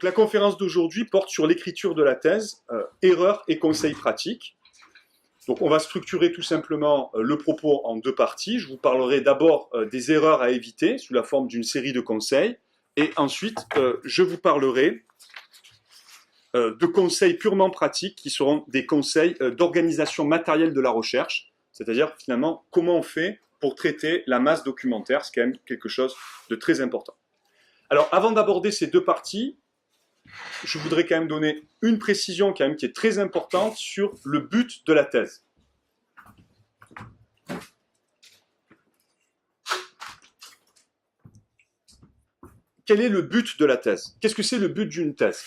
La conférence d'aujourd'hui porte sur l'écriture de la thèse, erreurs et conseils pratiques. Donc on va structurer tout simplement le propos en deux parties. Je vous parlerai d'abord des erreurs à éviter sous la forme d'une série de conseils, et ensuite je vous parlerai de conseils purement pratiques qui seront des conseils d'organisation matérielle de la recherche, c'est-à-dire finalement comment on fait pour traiter la masse documentaire, c'est quand même quelque chose de très important. Alors avant d'aborder ces deux parties, je voudrais quand même donner une précision quand même qui est très importante sur le but de la thèse. Quel est le but de la thèse? Qu'est-ce que c'est le but d'une thèse?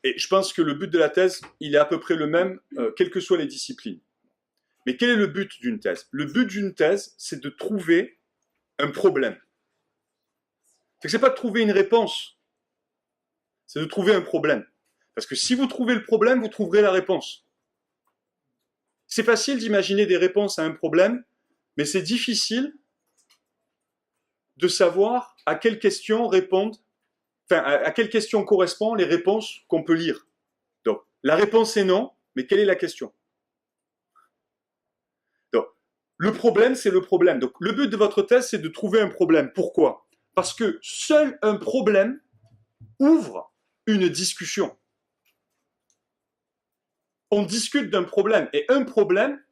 Et je pense que le but de la thèse, il est à peu près le même, quelles que soient les disciplines. Mais quel est le but d'une thèse? Le but d'une thèse, c'est de trouver un problème. Ce n'est pas de trouver une réponse, c'est de trouver un problème. Parce que si vous trouvez le problème, vous trouverez la réponse. C'est facile d'imaginer des réponses à un problème, mais c'est difficile de savoir à quelles questions répondent, enfin, à quelles questions correspondent les réponses qu'on peut lire. Donc, la réponse est non, mais quelle est la question? Donc, le problème, c'est le problème. Donc, le but de votre thèse, c'est de trouver un problème. Pourquoi? Parce que seul un problème ouvre une discussion. On discute d'un problème, et un problème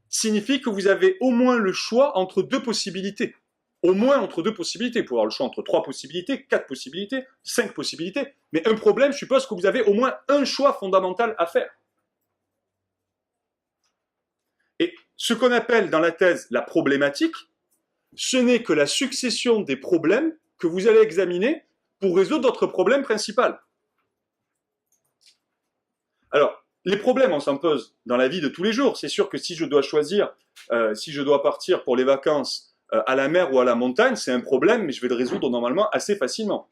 signifie que vous avez au moins le choix entre deux possibilités. Au moins entre deux possibilités. Vous pouvez avoir le choix entre 3 possibilités, 4 possibilités, 5 possibilités. Mais un problème suppose que vous avez au moins un choix fondamental à faire. Et ce qu'on appelle dans la thèse la problématique, ce n'est que la succession des problèmes que vous allez examiner pour résoudre votre problème principal. Alors, les problèmes, on s'en pose dans la vie de tous les jours. C'est sûr que si je dois choisir, si je dois partir pour les vacances à la mer ou à la montagne, c'est un problème, mais je vais le résoudre normalement assez facilement.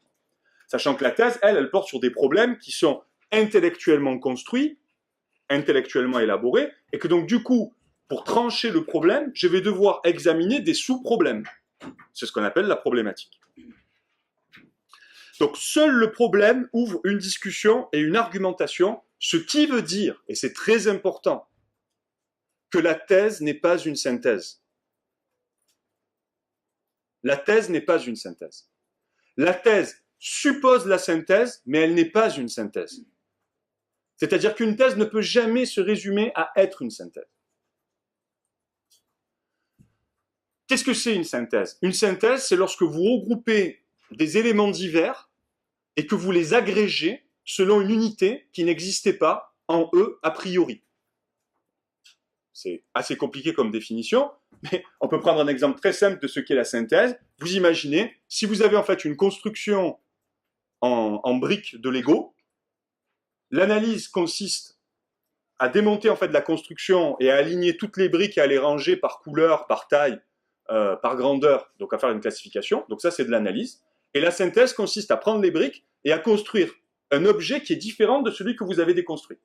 Sachant que la thèse, elle porte sur des problèmes qui sont intellectuellement construits, intellectuellement élaborés, et que donc du coup, pour trancher le problème, je vais devoir examiner des sous-problèmes. C'est ce qu'on appelle la problématique. Donc seul le problème ouvre une discussion et une argumentation, ce qui veut dire, et c'est très important, que la thèse n'est pas une synthèse. La thèse n'est pas une synthèse. La thèse suppose la synthèse, mais elle n'est pas une synthèse. C'est-à-dire qu'une thèse ne peut jamais se résumer à être une synthèse. Qu'est-ce que c'est une synthèse? Une synthèse, c'est lorsque vous regroupez des éléments divers et que vous les agrégez selon une unité qui n'existait pas en eux a priori. C'est assez compliqué comme définition, mais on peut prendre un exemple très simple de ce qu'est la synthèse. Vous imaginez, si vous avez en fait une construction en briques de Lego, l'analyse consiste à démonter en fait la construction et à aligner toutes les briques et à les ranger par couleur, par taille, par grandeur, donc à faire une classification. Donc ça, c'est de l'analyse. Et la synthèse consiste à prendre les briques et à construire un objet qui est différent de celui que vous avez déconstruit.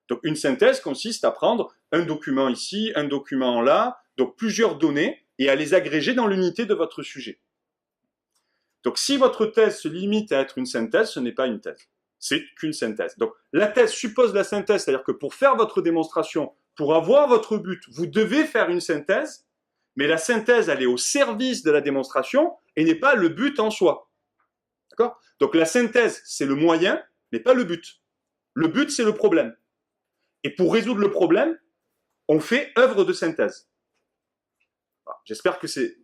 Donc une synthèse consiste à prendre un document ici, un document là, donc plusieurs données, et à les agréger dans l'unité de votre sujet. Donc si votre thèse se limite à être une synthèse, ce n'est pas une thèse, c'est qu'une synthèse. Donc la thèse suppose la synthèse, c'est-à-dire que pour faire votre démonstration, pour avoir votre but, vous devez faire une synthèse, mais la synthèse, elle est au service de la démonstration et n'est pas le but en soi. D'accord? Donc la synthèse, c'est le moyen, mais pas le but. Le but, c'est le problème. Et pour résoudre le problème, on fait œuvre de synthèse. J'espère que c'est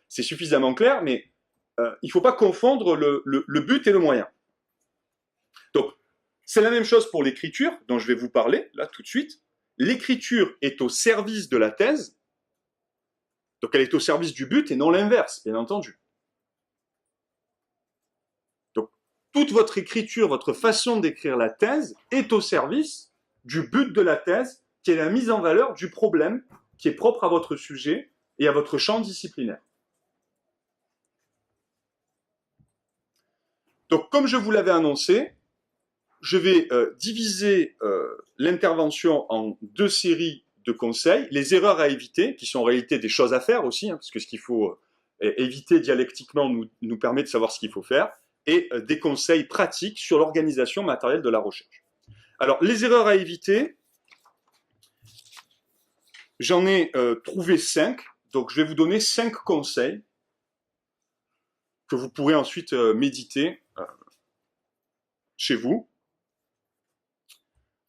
suffisamment clair, mais il ne faut pas confondre le but et le moyen. Donc, c'est la même chose pour l'écriture, dont je vais vous parler, là, tout de suite. L'écriture est au service de la thèse, donc elle est au service du but et non l'inverse, bien entendu. Donc, toute votre écriture, votre façon d'écrire la thèse est au service du but de la thèse, qui est la mise en valeur du problème qui est propre à votre sujet et à votre champ disciplinaire. Donc, comme je vous l'avais annoncé, je vais diviser l'intervention en deux séries de conseils. Les erreurs à éviter, qui sont en réalité des choses à faire aussi, hein, parce que ce qu'il faut éviter dialectiquement nous permet de savoir ce qu'il faut faire, et des conseils pratiques sur l'organisation matérielle de la recherche. Alors, les erreurs à éviter, j'en ai trouvé 5, donc je vais vous donner 5 conseils que vous pourrez ensuite méditer chez vous.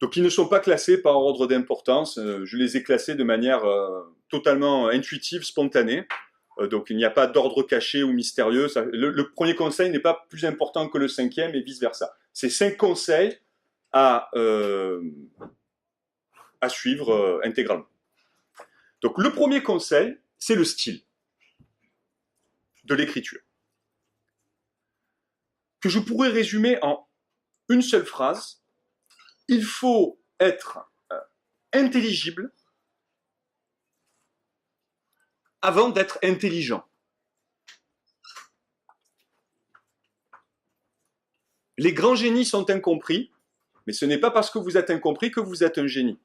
Donc, ils ne sont pas classés par ordre d'importance, je les ai classés de manière totalement intuitive, spontanée. Donc, il n'y a pas d'ordre caché ou mystérieux. Le premier conseil n'est pas plus important que le 5e et vice-versa. C'est 5 conseils à suivre intégralement. Donc, le premier conseil, c'est le style de l'écriture, que je pourrais résumer en une seule phrase. Il faut être intelligible avant d'être intelligent. Les grands génies sont incompris, mais ce n'est pas parce que vous êtes incompris que vous êtes un génie.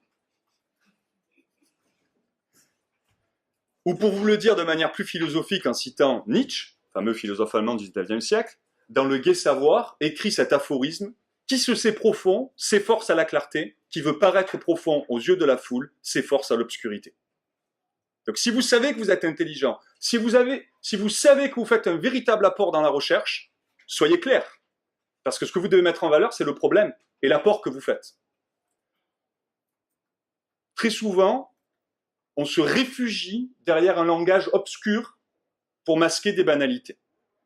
Ou pour vous le dire de manière plus philosophique en citant Nietzsche, fameux philosophe allemand du XIXe siècle, dans Le Gai Savoir, écrit cet aphorisme: « Qui se sait profond s'efforce à la clarté, qui veut paraître profond aux yeux de la foule s'efforce à l'obscurité. » Donc si vous savez que vous êtes intelligent, si vous savez que vous faites un véritable apport dans la recherche, soyez clair. Parce que ce que vous devez mettre en valeur, c'est le problème et l'apport que vous faites. Très souvent, on se réfugie derrière un langage obscur pour masquer des banalités.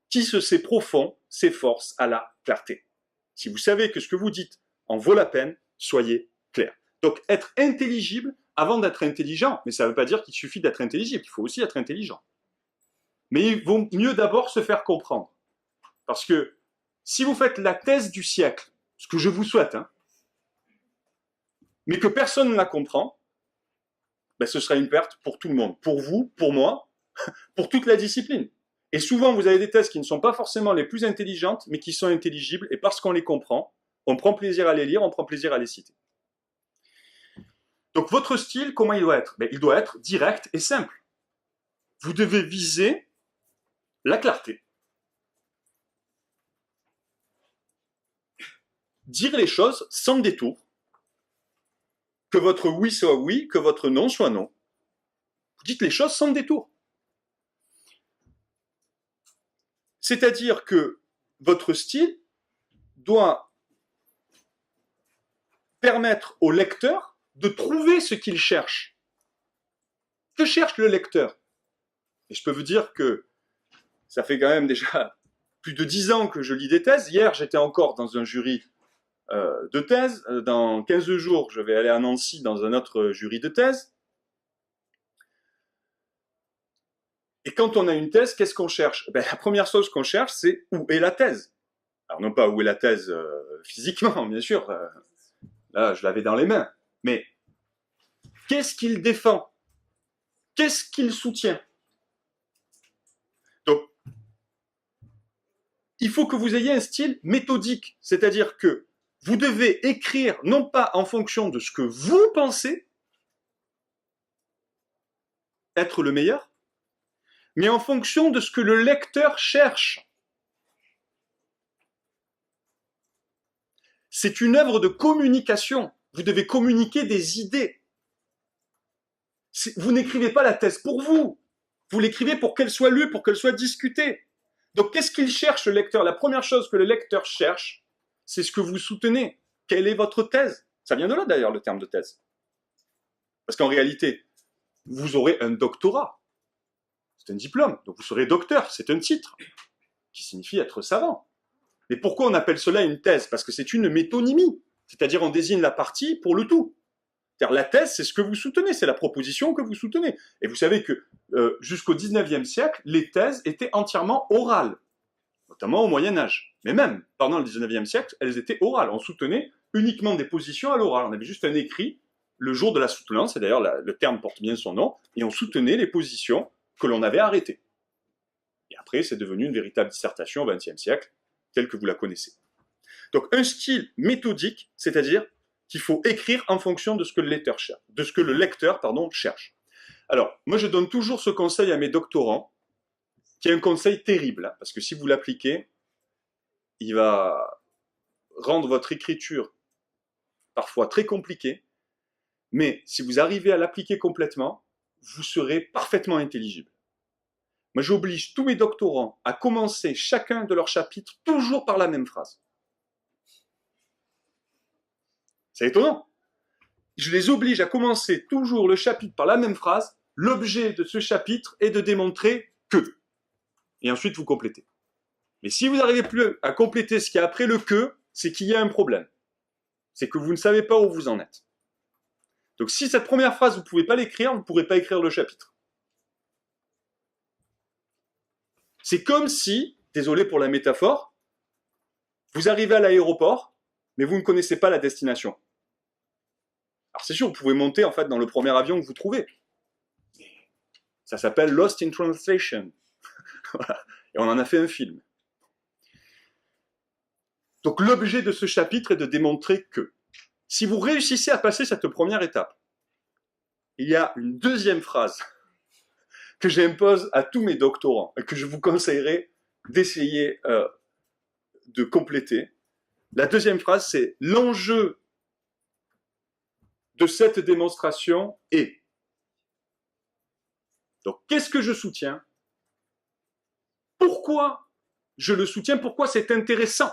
Qui se sait profond s'efforce à la clarté. Si vous savez que ce que vous dites en vaut la peine, soyez clair. Donc être intelligible avant d'être intelligent, mais ça ne veut pas dire qu'il suffit d'être intelligible, il faut aussi être intelligent. Mais il vaut mieux d'abord se faire comprendre. Parce que si vous faites la thèse du siècle, ce que je vous souhaite, mais que personne ne la comprend, ben ce sera une perte pour tout le monde. Pour vous, pour moi, pour toute la discipline. Et souvent, vous avez des thèses qui ne sont pas forcément les plus intelligentes, mais qui sont intelligibles, et parce qu'on les comprend, on prend plaisir à les lire, on prend plaisir à les citer. Donc votre style, comment il doit être? Ben, il doit être direct et simple. Vous devez viser la clarté. Dire les choses sans détour. Que votre oui soit oui, que votre non soit non. Vous dites les choses sans détour. C'est-à-dire que votre style doit permettre au lecteur de trouver ce qu'il cherche. Que cherche le lecteur? Et je peux vous dire que ça fait quand même déjà plus de 10 ans que je lis des thèses. Hier, j'étais encore dans un jury de thèse. Dans 15 jours, je vais aller à Nancy dans un autre jury de thèse. Et quand on a une thèse, qu'est-ce qu'on cherche? Ben, la première chose qu'on cherche, c'est où est la thèse? Alors non pas où est la thèse physiquement, bien sûr. Là, je l'avais dans les mains. Mais qu'est-ce qu'il défend? Qu'est-ce qu'il soutient? Donc, il faut que vous ayez un style méthodique. C'est-à-dire que vous devez écrire non pas en fonction de ce que vous pensez être le meilleur, mais en fonction de ce que le lecteur cherche. C'est une œuvre de communication. Vous devez communiquer des idées. Vous n'écrivez pas la thèse pour vous. Vous l'écrivez pour qu'elle soit lue, pour qu'elle soit discutée. Donc, qu'est-ce qu'il cherche, le lecteur? La première chose que le lecteur cherche, c'est ce que vous soutenez. Quelle est votre thèse? Ça vient de là, d'ailleurs, le terme de thèse. Parce qu'en réalité, vous aurez un doctorat. C'est un diplôme. Donc, vous serez docteur. C'est un titre qui signifie être savant. Mais pourquoi on appelle cela une thèse? Parce que c'est une métonymie. C'est-à-dire, on désigne la partie pour le tout. C'est-à-dire, la thèse, c'est ce que vous soutenez. C'est la proposition que vous soutenez. Et vous savez que jusqu'au 19e siècle, les thèses étaient entièrement orales. Notamment au Moyen-Âge. Mais même pendant le 19e siècle, elles étaient orales. On soutenait uniquement des positions à l'oral. On avait juste un écrit le jour de la soutenance. Et d'ailleurs, le terme porte bien son nom. Et on soutenait les positions que l'on avait arrêtées. Et après, c'est devenu une véritable dissertation au XXe siècle, telle que vous la connaissez. Donc, un style méthodique, c'est-à-dire qu'il faut écrire en fonction de ce que le lecteur cherche. cherche. Alors, moi, je donne toujours ce conseil à mes doctorants, qui est un conseil terrible, hein, parce que si vous l'appliquez, il va rendre votre écriture parfois très compliquée, mais si vous arrivez à l'appliquer complètement, vous serez parfaitement intelligible. Moi, j'oblige tous mes doctorants à commencer chacun de leurs chapitres toujours par la même phrase. C'est étonnant. Je les oblige à commencer toujours le chapitre par la même phrase. L'objet de ce chapitre est de démontrer que. Et ensuite, vous complétez. Mais si vous n'arrivez plus à compléter ce qu'il y a après le que, c'est qu'il y a un problème. C'est que vous ne savez pas où vous en êtes. Donc si cette première phrase, vous ne pouvez pas l'écrire, vous ne pourrez pas écrire le chapitre. C'est comme si, désolé pour la métaphore, vous arrivez à l'aéroport, mais vous ne connaissez pas la destination. Alors c'est sûr, vous pouvez monter en fait dans le premier avion que vous trouvez. Ça s'appelle Lost in Translation. Voilà. Et on en a fait un film. Donc l'objet de ce chapitre est de démontrer que si vous réussissez à passer cette première étape, il y a une deuxième phrase que j'impose à tous mes doctorants et que je vous conseillerais d'essayer de compléter. La deuxième phrase, c'est l'enjeu de cette démonstration est. Donc, qu'est-ce que je soutiens? Pourquoi je le soutiens? Pourquoi c'est intéressant?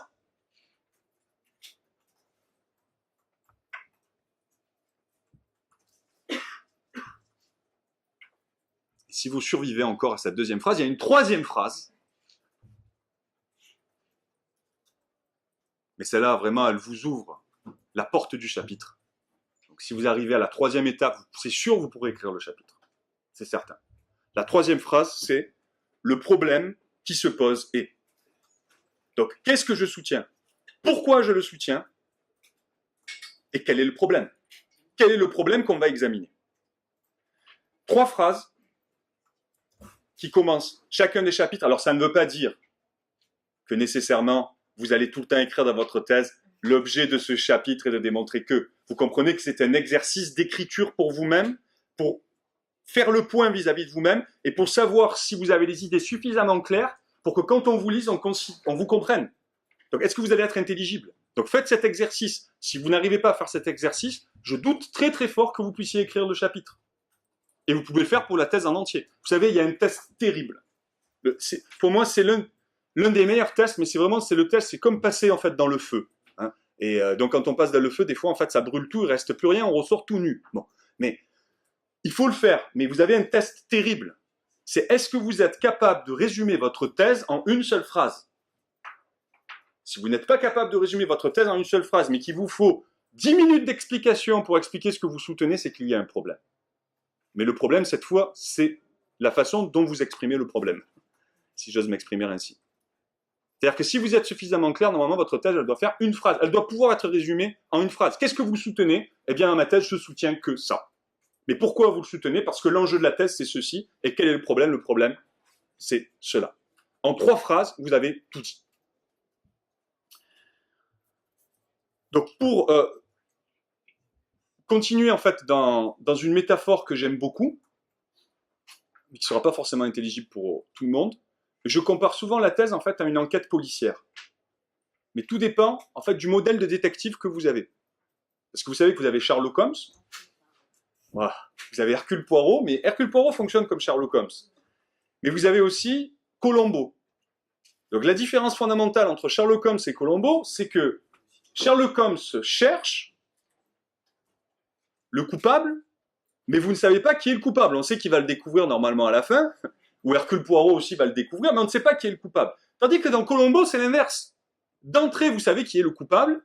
Si vous survivez encore à cette deuxième phrase, il y a une troisième phrase. Mais celle-là, vraiment, elle vous ouvre la porte du chapitre. Donc, si vous arrivez à la troisième étape, c'est sûr vous pourrez écrire le chapitre. C'est certain. La troisième phrase, c'est le problème qui se pose est. Donc, qu'est-ce que je soutiens? Pourquoi je le soutiens? Et quel est le problème? Quel est le problème qu'on va examiner? 3 phrases qui commencent chacun des chapitres. Alors, ça ne veut pas dire que nécessairement vous allez tout le temps écrire dans votre thèse l'objet de ce chapitre est de démontrer que. Vous comprenez que c'est un exercice d'écriture pour vous-même, pour faire le point vis-à-vis de vous-même et pour savoir si vous avez les idées suffisamment claires pour que quand on vous lise, on vous comprenne. Donc, est-ce que vous allez être intelligible? Donc, faites cet exercice. Si vous n'arrivez pas à faire cet exercice, je doute très très fort que vous puissiez écrire le chapitre. Et vous pouvez le faire pour la thèse en entier. Vous savez, il y a un test terrible. Pour moi, c'est l'un des meilleurs tests, mais c'est le test, c'est comme passer en fait dans le feu. Hein. Et donc, quand on passe dans le feu, des fois, en fait, ça brûle tout, il reste plus rien, on ressort tout nu. Bon, mais il faut le faire. Mais vous avez un test terrible. C'est est-ce que vous êtes capable de résumer votre thèse en une seule phrase? Si vous n'êtes pas capable de résumer votre thèse en une seule phrase, mais qu'il vous faut 10 minutes d'explication pour expliquer ce que vous soutenez, c'est qu'il y a un problème. Mais le problème, cette fois, c'est la façon dont vous exprimez le problème, si j'ose m'exprimer ainsi. C'est-à-dire que si vous êtes suffisamment clair, normalement, votre thèse, elle doit faire une phrase. Elle doit pouvoir être résumée en une phrase. Qu'est-ce que vous soutenez? Eh bien, dans ma thèse, je soutiens que ça. Mais pourquoi vous le soutenez? Parce que l'enjeu de la thèse, c'est ceci. Et quel est le problème? Le problème, c'est cela. En 3 phrases, vous avez tout dit. Donc, pour continuer en fait dans une métaphore que j'aime beaucoup, mais qui ne sera pas forcément intelligible pour tout le monde, je compare souvent la thèse en fait à une enquête policière. Mais tout dépend en fait du modèle de détective que vous avez. Parce que vous savez que vous avez Sherlock Holmes, voilà. Vous avez Hercule Poirot, mais Hercule Poirot fonctionne comme Sherlock Holmes. Mais vous avez aussi Columbo. Donc la différence fondamentale entre Sherlock Holmes et Columbo, c'est que Sherlock Holmes cherche le coupable, mais vous ne savez pas qui est le coupable. On sait qu'il va le découvrir normalement à la fin, ou Hercule Poirot aussi va le découvrir, mais on ne sait pas qui est le coupable. Tandis que dans Columbo, c'est l'inverse. D'entrée, vous savez qui est le coupable,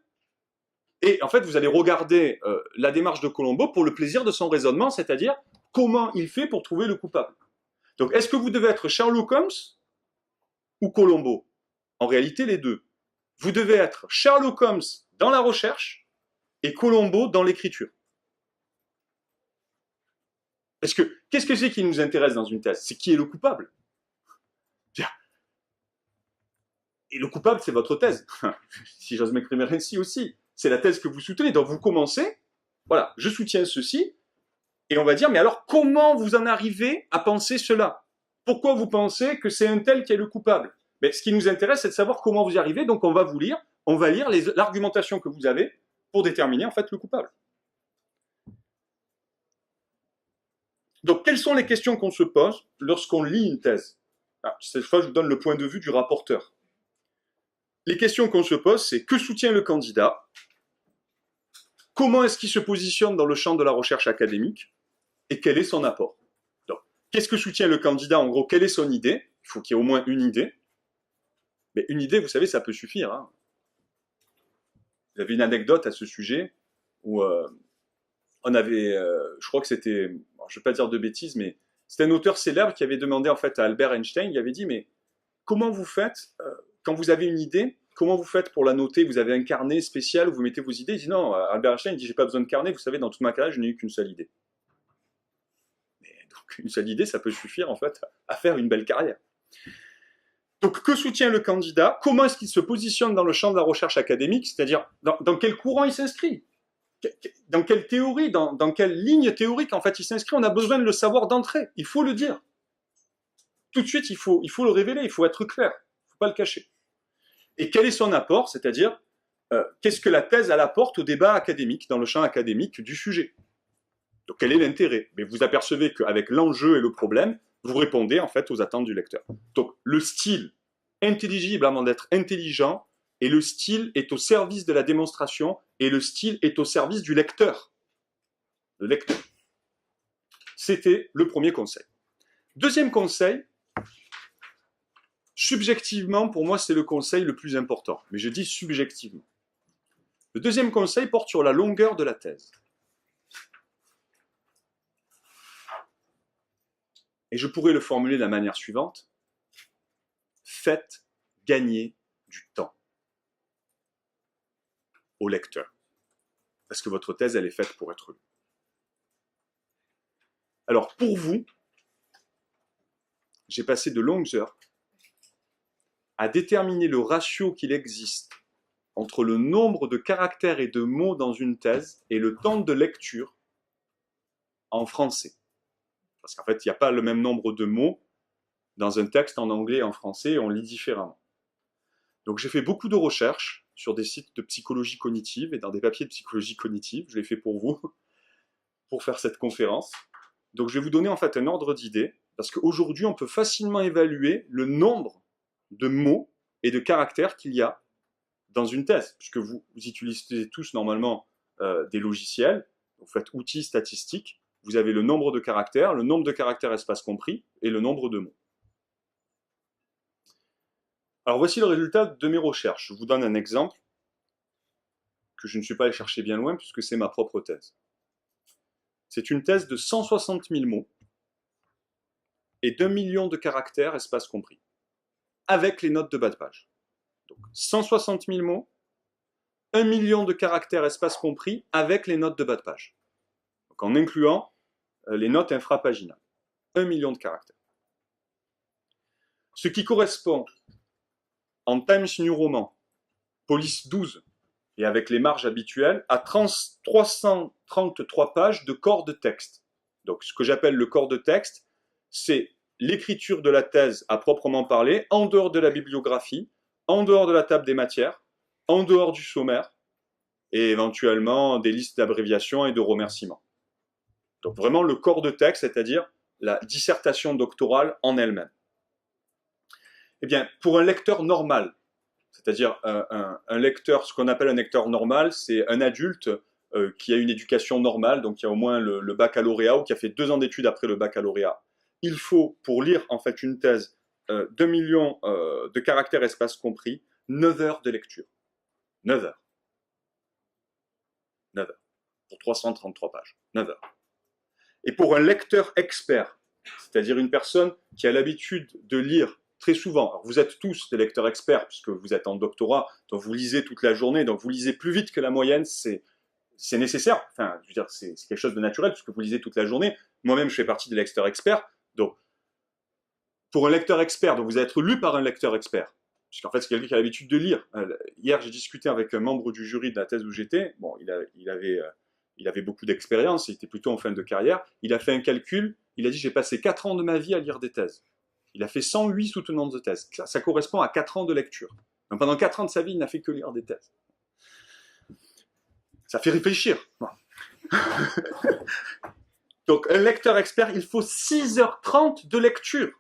et en fait, vous allez regarder la démarche de Columbo pour le plaisir de son raisonnement, c'est-à-dire comment il fait pour trouver le coupable. Donc, est-ce que vous devez être Sherlock Holmes ou Columbo? En réalité, les deux. Vous devez être Sherlock Holmes dans la recherche et Columbo dans l'écriture. Qu'est-ce que c'est qui nous intéresse dans une thèse? C'est qui est le coupable. Et le coupable, c'est votre thèse. Si j'ose m'exprimer ainsi aussi. C'est la thèse que vous soutenez. Donc vous commencez, voilà, je soutiens ceci, et on va dire, mais alors comment vous en arrivez à penser cela? Pourquoi vous pensez que c'est un tel qui est le coupable? Mais ce qui nous intéresse, c'est de savoir comment vous y arrivez. Donc, on va lire l'argumentation que vous avez pour déterminer en fait le coupable. Donc, quelles sont les questions qu'on se pose lorsqu'on lit une thèse? Alors, cette fois, je vous donne le point de vue du rapporteur. Les questions qu'on se pose, c'est que soutient le candidat? Comment est-ce qu'il se positionne dans le champ de la recherche académique? Et quel est son apport? Donc, qu'est-ce que soutient le candidat? En gros, quelle est son idée? Il faut qu'il y ait au moins une idée. Mais une idée, vous savez, ça peut suffire. Hein. Vous avez une anecdote à ce sujet où on avait, je crois que c'était, je ne vais pas dire de bêtises, mais c'était un auteur célèbre qui avait demandé en fait à Albert Einstein, il avait dit, mais comment vous faites, quand vous avez une idée, comment vous faites pour la noter? Vous avez un carnet spécial où vous mettez vos idées? Il dit non, Albert Einstein il dit, j'ai pas besoin de carnet, vous savez, dans toute ma carrière, je n'ai eu qu'une seule idée. Mais donc, une seule idée, ça peut suffire en fait à faire une belle carrière. Donc, que soutient le candidat? Comment est-ce qu'il se positionne dans le champ de la recherche académique? C'est-à-dire, dans quel courant il s'inscrit? Dans quelle théorie, dans quelle ligne théorique, en fait, il s'inscrit? On a besoin de le savoir d'entrée. Il faut le dire. Tout de suite, il faut le révéler, il faut être clair. Il ne faut pas le cacher. Et quel est son apport? C'est-à-dire, qu'est-ce que la thèse elle apporte au débat académique, dans le champ académique du sujet? Donc, quel est l'intérêt? Mais vous apercevez qu'avec l'enjeu et le problème, vous répondez en fait aux attentes du lecteur. Donc, le style intelligible avant d'être intelligent, et le style est au service de la démonstration, et le style est au service du lecteur. Le lecteur. C'était le premier conseil. Deuxième conseil, subjectivement, pour moi, c'est le conseil le plus important. Mais je dis subjectivement. Le deuxième conseil porte sur la longueur de la thèse. Et je pourrais le formuler de la manière suivante. Faites gagner du temps au lecteur. Parce que votre thèse, elle est faite pour être lue. Alors, pour vous, j'ai passé de longues heures à déterminer le ratio qu'il existe entre le nombre de caractères et de mots dans une thèse et le temps de lecture en français. Parce qu'en fait, il n'y a pas le même nombre de mots dans un texte en anglais et en français, et on lit différemment. Donc j'ai fait beaucoup de recherches sur des sites de psychologie cognitive et dans des papiers de psychologie cognitive, je l'ai fait pour vous, pour faire cette conférence. Donc je vais vous donner en fait un ordre d'idées, parce qu'aujourd'hui on peut facilement évaluer le nombre de mots et de caractères qu'il y a dans une thèse, puisque vous utilisez tous normalement des logiciels, vous faites outils statistiques, vous avez le nombre de caractères espace compris, et le nombre de mots. Alors voici le résultat de mes recherches. Je vous donne un exemple que je ne suis pas allé chercher bien loin puisque c'est ma propre thèse. C'est une thèse de 160 000 mots et d'1 million de caractères, espace compris, avec les notes de bas de page. Donc 160 000 mots, 1 million de caractères, espace compris, avec les notes de bas de page. Donc en incluant les notes infrapaginales. 1 million de caractères. Ce qui correspond en Times New Roman, police 12, et avec les marges habituelles, à 333 pages de corps de texte. Donc ce que j'appelle le corps de texte, c'est l'écriture de la thèse à proprement parler, en dehors de la bibliographie, en dehors de la table des matières, en dehors du sommaire, et éventuellement des listes d'abréviations et de remerciements. Donc vraiment le corps de texte, c'est-à-dire la dissertation doctorale en elle-même. Eh bien, pour un lecteur normal, c'est-à-dire un lecteur, ce qu'on appelle un lecteur normal, c'est un adulte qui a une éducation normale, donc qui a au moins le baccalauréat ou qui a fait 2 ans d'études après le baccalauréat. Il faut, pour lire en fait une thèse, 2 millions de caractères espace compris, 9 heures de lecture. 9 heures. 9 heures. Pour 333 pages. 9 heures. Et pour un lecteur expert, c'est-à-dire une personne qui a l'habitude de lire très souvent, alors vous êtes tous des lecteurs experts puisque vous êtes en doctorat, donc vous lisez toute la journée, donc vous lisez plus vite que la moyenne, c'est nécessaire, enfin, je veux dire, c'est quelque chose de naturel puisque vous lisez toute la journée. Moi-même, je fais partie des lecteurs experts, donc pour un lecteur expert, donc vous allez être lu par un lecteur expert, puisqu'en fait, c'est quelqu'un qui a l'habitude de lire. Hier, j'ai discuté avec un membre du jury de la thèse où j'étais, bon, il avait beaucoup d'expérience, il était plutôt en fin de carrière, il a fait un calcul, il a dit, j'ai passé 4 ans de ma vie à lire des thèses. Il a fait 108 soutenances de thèse. Ça correspond à 4 ans de lecture. Donc pendant 4 ans de sa vie, il n'a fait que lire des thèses. Ça fait réfléchir. Donc un lecteur expert, il faut 6h30 de lecture.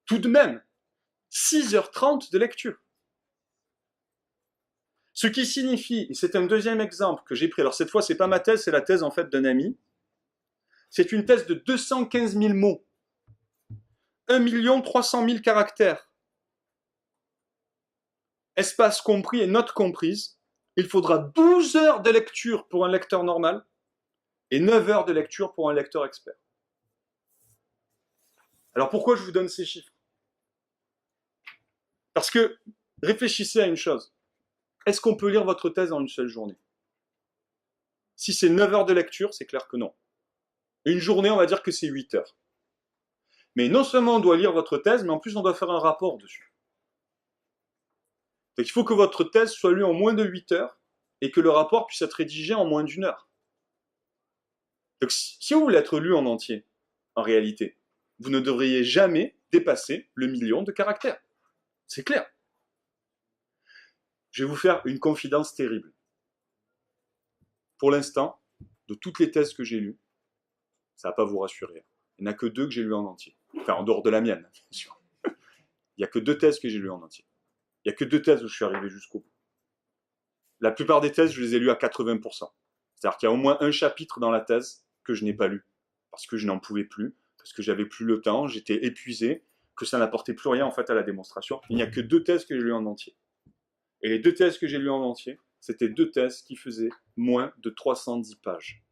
Tout de même, 6h30 de lecture. Ce qui signifie, et c'est un deuxième exemple que j'ai pris, alors cette fois c'est pas ma thèse, c'est la thèse en fait d'un ami, c'est une thèse de 215 000 mots, 1 300 000 caractères, espace compris et notes comprises, il faudra 12 heures de lecture pour un lecteur normal et 9 heures de lecture pour un lecteur expert. Alors pourquoi je vous donne ces chiffres? Parce que réfléchissez à une chose. Est-ce qu'on peut lire votre thèse en une seule journée? Si c'est 9 heures de lecture, c'est clair que non. Une journée, on va dire que c'est 8 heures. Mais non seulement on doit lire votre thèse, mais en plus on doit faire un rapport dessus. Donc il faut que votre thèse soit lue en moins de 8 heures et que le rapport puisse être rédigé en moins d'1 heure. Donc si vous voulez être lu en entier, en réalité, vous ne devriez jamais dépasser le 1 000 000 de caractères. C'est clair. Je vais vous faire une confidence terrible. Pour l'instant, de toutes les thèses que j'ai lues, ça ne va pas vous rassurer. Il n'y en a que 2 que j'ai lues en entier. Enfin, en dehors de la mienne, bien sûr. Il n'y a que 2 thèses que j'ai lues en entier. Il n'y a que 2 thèses où je suis arrivé jusqu'au bout. La plupart des thèses, je les ai lues à 80%. C'est-à-dire qu'il y a au moins un chapitre dans la thèse que je n'ai pas lu. Parce que je n'en pouvais plus, parce que j'avais plus le temps, j'étais épuisé, que ça n'apportait plus rien en fait à la démonstration. Il n'y a que 2 thèses que j'ai lues en entier. Et les 2 thèses que j'ai lues en entier, c'était 2 thèses qui faisaient moins de 310 pages.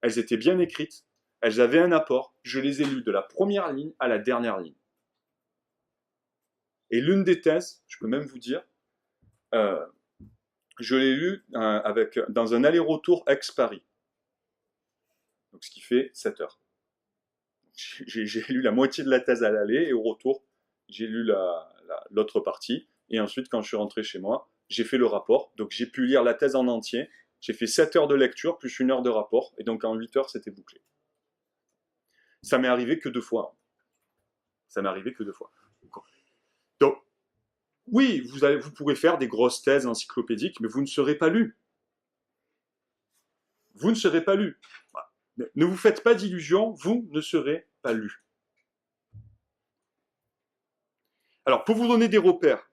Elles étaient bien écrites, elles avaient un apport, je les ai lues de la première ligne à la dernière ligne. Et l'une des thèses, je peux même vous dire, je l'ai lue dans un aller-retour ex-Paris. Donc ce qui fait 7 heures. J'ai lu la moitié de la thèse à l'aller et au retour, j'ai lu l'autre partie. Et ensuite, quand je suis rentré chez moi, j'ai fait le rapport. Donc j'ai pu lire la thèse en entier. J'ai fait 7 heures de lecture plus 1 heure de rapport. Et donc en 8 heures, c'était bouclé. Ça m'est arrivé que 2 fois. Ça m'est arrivé que 2 fois. Donc, oui, vous pourrez faire des grosses thèses encyclopédiques, mais vous ne serez pas lu. Vous ne serez pas lu. Ne vous faites pas d'illusions, vous ne serez pas lu. Alors, pour vous donner des repères,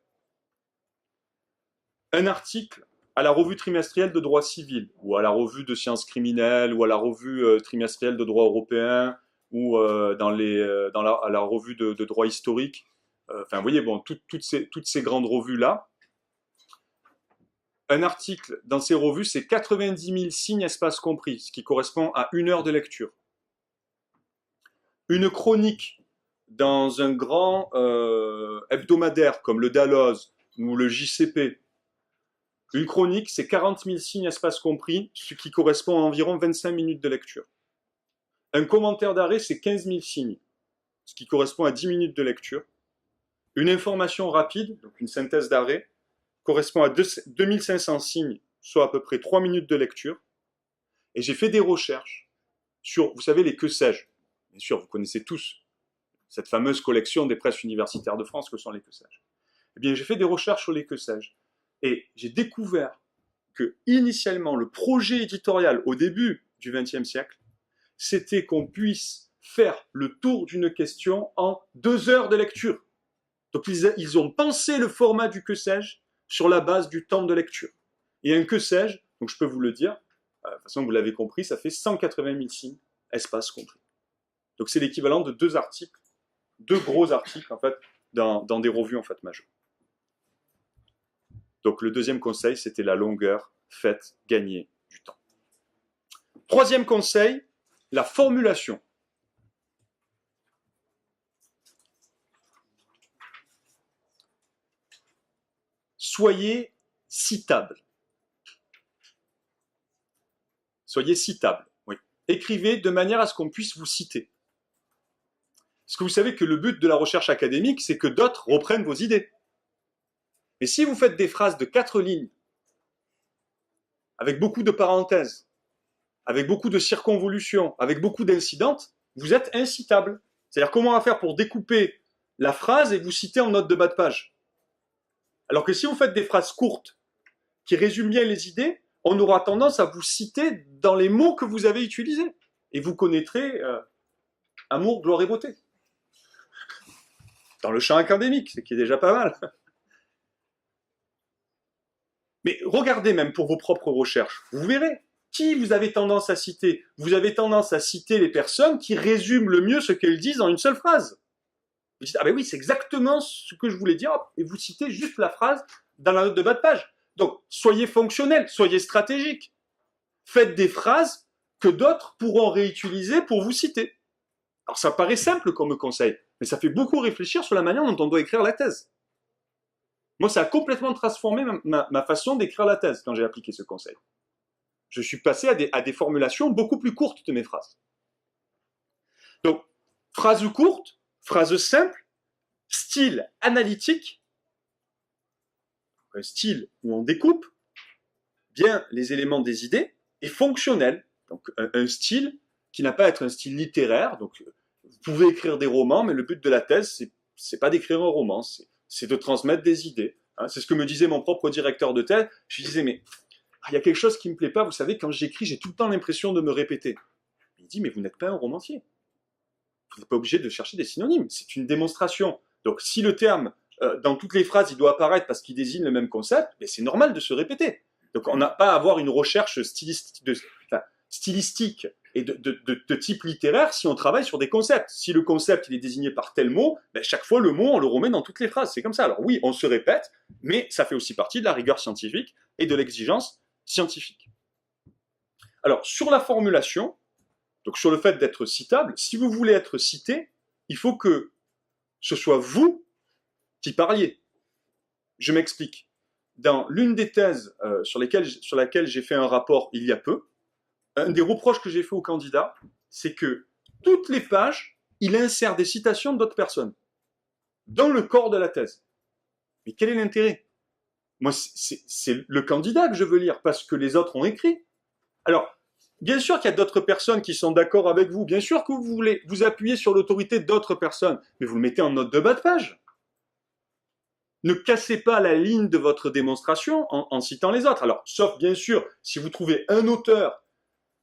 un article à la revue trimestrielle de droit civil, ou à la revue de sciences criminelles, ou à la revue trimestrielle de droit européen, ou à la revue de droit historique, enfin, vous voyez, bon, toutes ces grandes revues-là, un article dans ces revues, c'est 90 000 signes, espace compris, ce qui correspond à 1 heure de lecture. Une chronique dans un grand hebdomadaire comme le Dalloz ou le JCP, une chronique, c'est 40 000 signes, espace compris, ce qui correspond à environ 25 minutes de lecture. Un commentaire d'arrêt, c'est 15 000 signes, ce qui correspond à 10 minutes de lecture. Une information rapide, donc une synthèse d'arrêt, correspond à 2500 signes, soit à peu près 3 minutes de lecture. Et j'ai fait des recherches sur, vous savez, les que sais-je. Bien sûr, vous connaissez tous cette fameuse collection des presses universitaires de France que sont les que sais-je. Eh bien, j'ai fait des recherches sur les que sais-je. Et j'ai découvert que, initialement, le projet éditorial au début du XXe siècle, c'était qu'on puisse faire le tour d'une question en 2 heures de lecture. Donc, ils ont pensé le format du que sais-je sur la base du temps de lecture. Et un que sais-je, donc je peux vous le dire, de toute façon vous l'avez compris, ça fait 180 000 signes, espace compris. Donc c'est l'équivalent de 2 articles, 2 gros articles en fait, dans des revues en fait majeures. Donc le deuxième conseil, c'était la longueur, faites gagner du temps. Troisième conseil, la formulation. Soyez citable. Soyez citable, oui. Écrivez de manière à ce qu'on puisse vous citer. Parce que vous savez que le but de la recherche académique, c'est que d'autres reprennent vos idées. Mais si vous faites des phrases de 4 lignes, avec beaucoup de parenthèses, avec beaucoup de circonvolutions, avec beaucoup d'incidentes, vous êtes incitable. C'est-à-dire comment on va faire pour découper la phrase et vous citer en note de bas de page. Alors que si vous faites des phrases courtes qui résument bien les idées, on aura tendance à vous citer dans les mots que vous avez utilisés. Et vous connaîtrez amour, gloire et beauté. Dans le champ académique, ce qui est déjà pas mal. Mais regardez même pour vos propres recherches, vous verrez qui vous avez tendance à citer. Vous avez tendance à citer les personnes qui résument le mieux ce qu'elles disent en une seule phrase. Vous dites, ah ben oui, c'est exactement ce que je voulais dire, et vous citez juste la phrase dans la note de bas de page. Donc, soyez fonctionnel, soyez stratégique. Faites des phrases que d'autres pourront réutiliser pour vous citer. Alors, ça paraît simple comme conseil, mais ça fait beaucoup réfléchir sur la manière dont on doit écrire la thèse. Moi, ça a complètement transformé ma façon d'écrire la thèse quand j'ai appliqué ce conseil. Je suis passé à des formulations beaucoup plus courtes de mes phrases. Donc, phrases courtes, phrases simples, style analytique, un style où on découpe bien les éléments des idées, et fonctionnel, donc un style qui n'a pas à être un style littéraire. Donc, vous pouvez écrire des romans, mais le but de la thèse, c'est pas d'écrire un roman, c'est de transmettre des idées. Hein, c'est ce que me disait mon propre directeur de thèse. Je lui disais, mais il y a quelque chose qui me plaît pas. Vous savez, quand j'écris, j'ai tout le temps l'impression de me répéter. Il dit, mais vous n'êtes pas un romancier. Vous n'êtes pas obligé de chercher des synonymes. C'est une démonstration. Donc, si le terme, dans toutes les phrases, il doit apparaître parce qu'il désigne le même concept, mais c'est normal de se répéter. Donc, on n'a pas à avoir une recherche stylistique et de type littéraire si on travaille sur des concepts. Si le concept il est désigné par tel mot, ben chaque fois le mot on le remet dans toutes les phrases. C'est comme ça. Alors oui, on se répète, mais ça fait aussi partie de la rigueur scientifique et de l'exigence scientifique. Alors sur la formulation, donc sur le fait d'être citable, si vous voulez être cité, il faut que ce soit vous qui parliez. Je m'explique. Dans l'une des thèses sur laquelle j'ai fait un rapport il y a peu, un des reproches que j'ai fait au candidat, c'est que toutes les pages, il insère des citations d'autres personnes dans le corps de la thèse. Mais quel est l'intérêt? Moi, c'est le candidat que je veux lire parce que les autres ont écrit. Alors, bien sûr qu'il y a d'autres personnes qui sont d'accord avec vous. Bien sûr que vous voulez vous appuyer sur l'autorité d'autres personnes, mais vous le mettez en note de bas de page. Ne cassez pas la ligne de votre démonstration en citant les autres. Alors, sauf bien sûr, si vous trouvez un auteur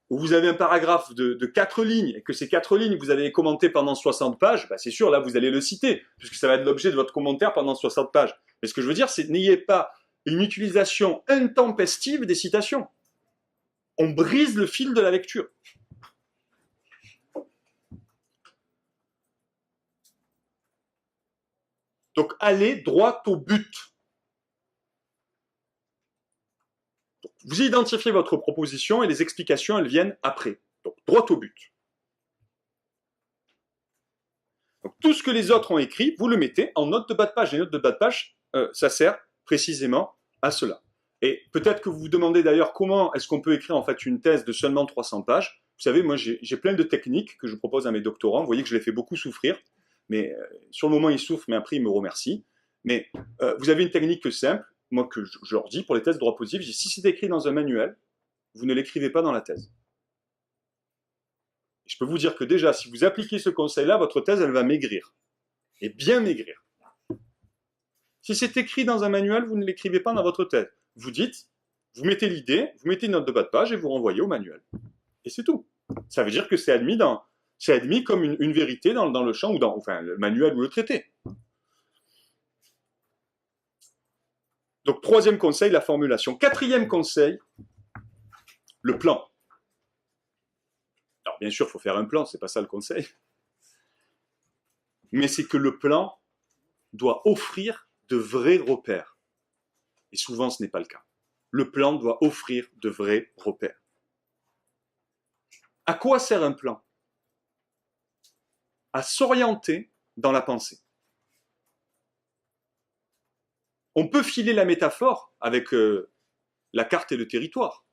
où vous avez un paragraphe de 4 lignes, et que ces 4 lignes, vous avez commenté pendant 60 pages, bah c'est sûr, là, vous allez le citer, puisque ça va être l'objet de votre commentaire pendant 60 pages. Mais ce que je veux dire, c'est n'ayez pas une utilisation intempestive des citations. On brise le fil de la lecture. Donc, allez droit au but. Vous identifiez votre proposition et les explications, elles viennent après. Donc, droit au but. Donc, tout ce que les autres ont écrit, vous le mettez en note de bas de page. Les notes de bas de page, ça sert précisément à cela. Et peut-être que vous vous demandez d'ailleurs comment est-ce qu'on peut écrire en fait une thèse de seulement 300 pages. Vous savez, moi j'ai plein de techniques que je propose à mes doctorants. Vous voyez que je les fais beaucoup souffrir. Mais sur le moment, ils souffrent, mais après, ils me remercient. Mais vous avez une technique simple, moi que je leur dis pour les thèses de droit positif, je dis, si c'est écrit dans un manuel, vous ne l'écrivez pas dans la thèse. Et je peux vous dire que déjà, si vous appliquez ce conseil-là, votre thèse, elle va maigrir. Et bien maigrir. Si c'est écrit dans un manuel, vous ne l'écrivez pas dans votre thèse. Vous dites, vous mettez l'idée, vous mettez une note de bas de page et vous renvoyez au manuel. Et c'est tout. Ça veut dire que c'est admis comme une vérité dans le champ ou enfin, le manuel ou le traité. Donc, troisième conseil, la formulation. Quatrième conseil, le plan. Alors, bien sûr, il faut faire un plan, c'est pas ça le conseil. Mais c'est que le plan doit offrir de vrais repères. Et souvent, ce n'est pas le cas. Le plan doit offrir de vrais repères. À quoi sert un plan? À s'orienter dans la pensée. On peut filer la métaphore avec la carte et le territoire.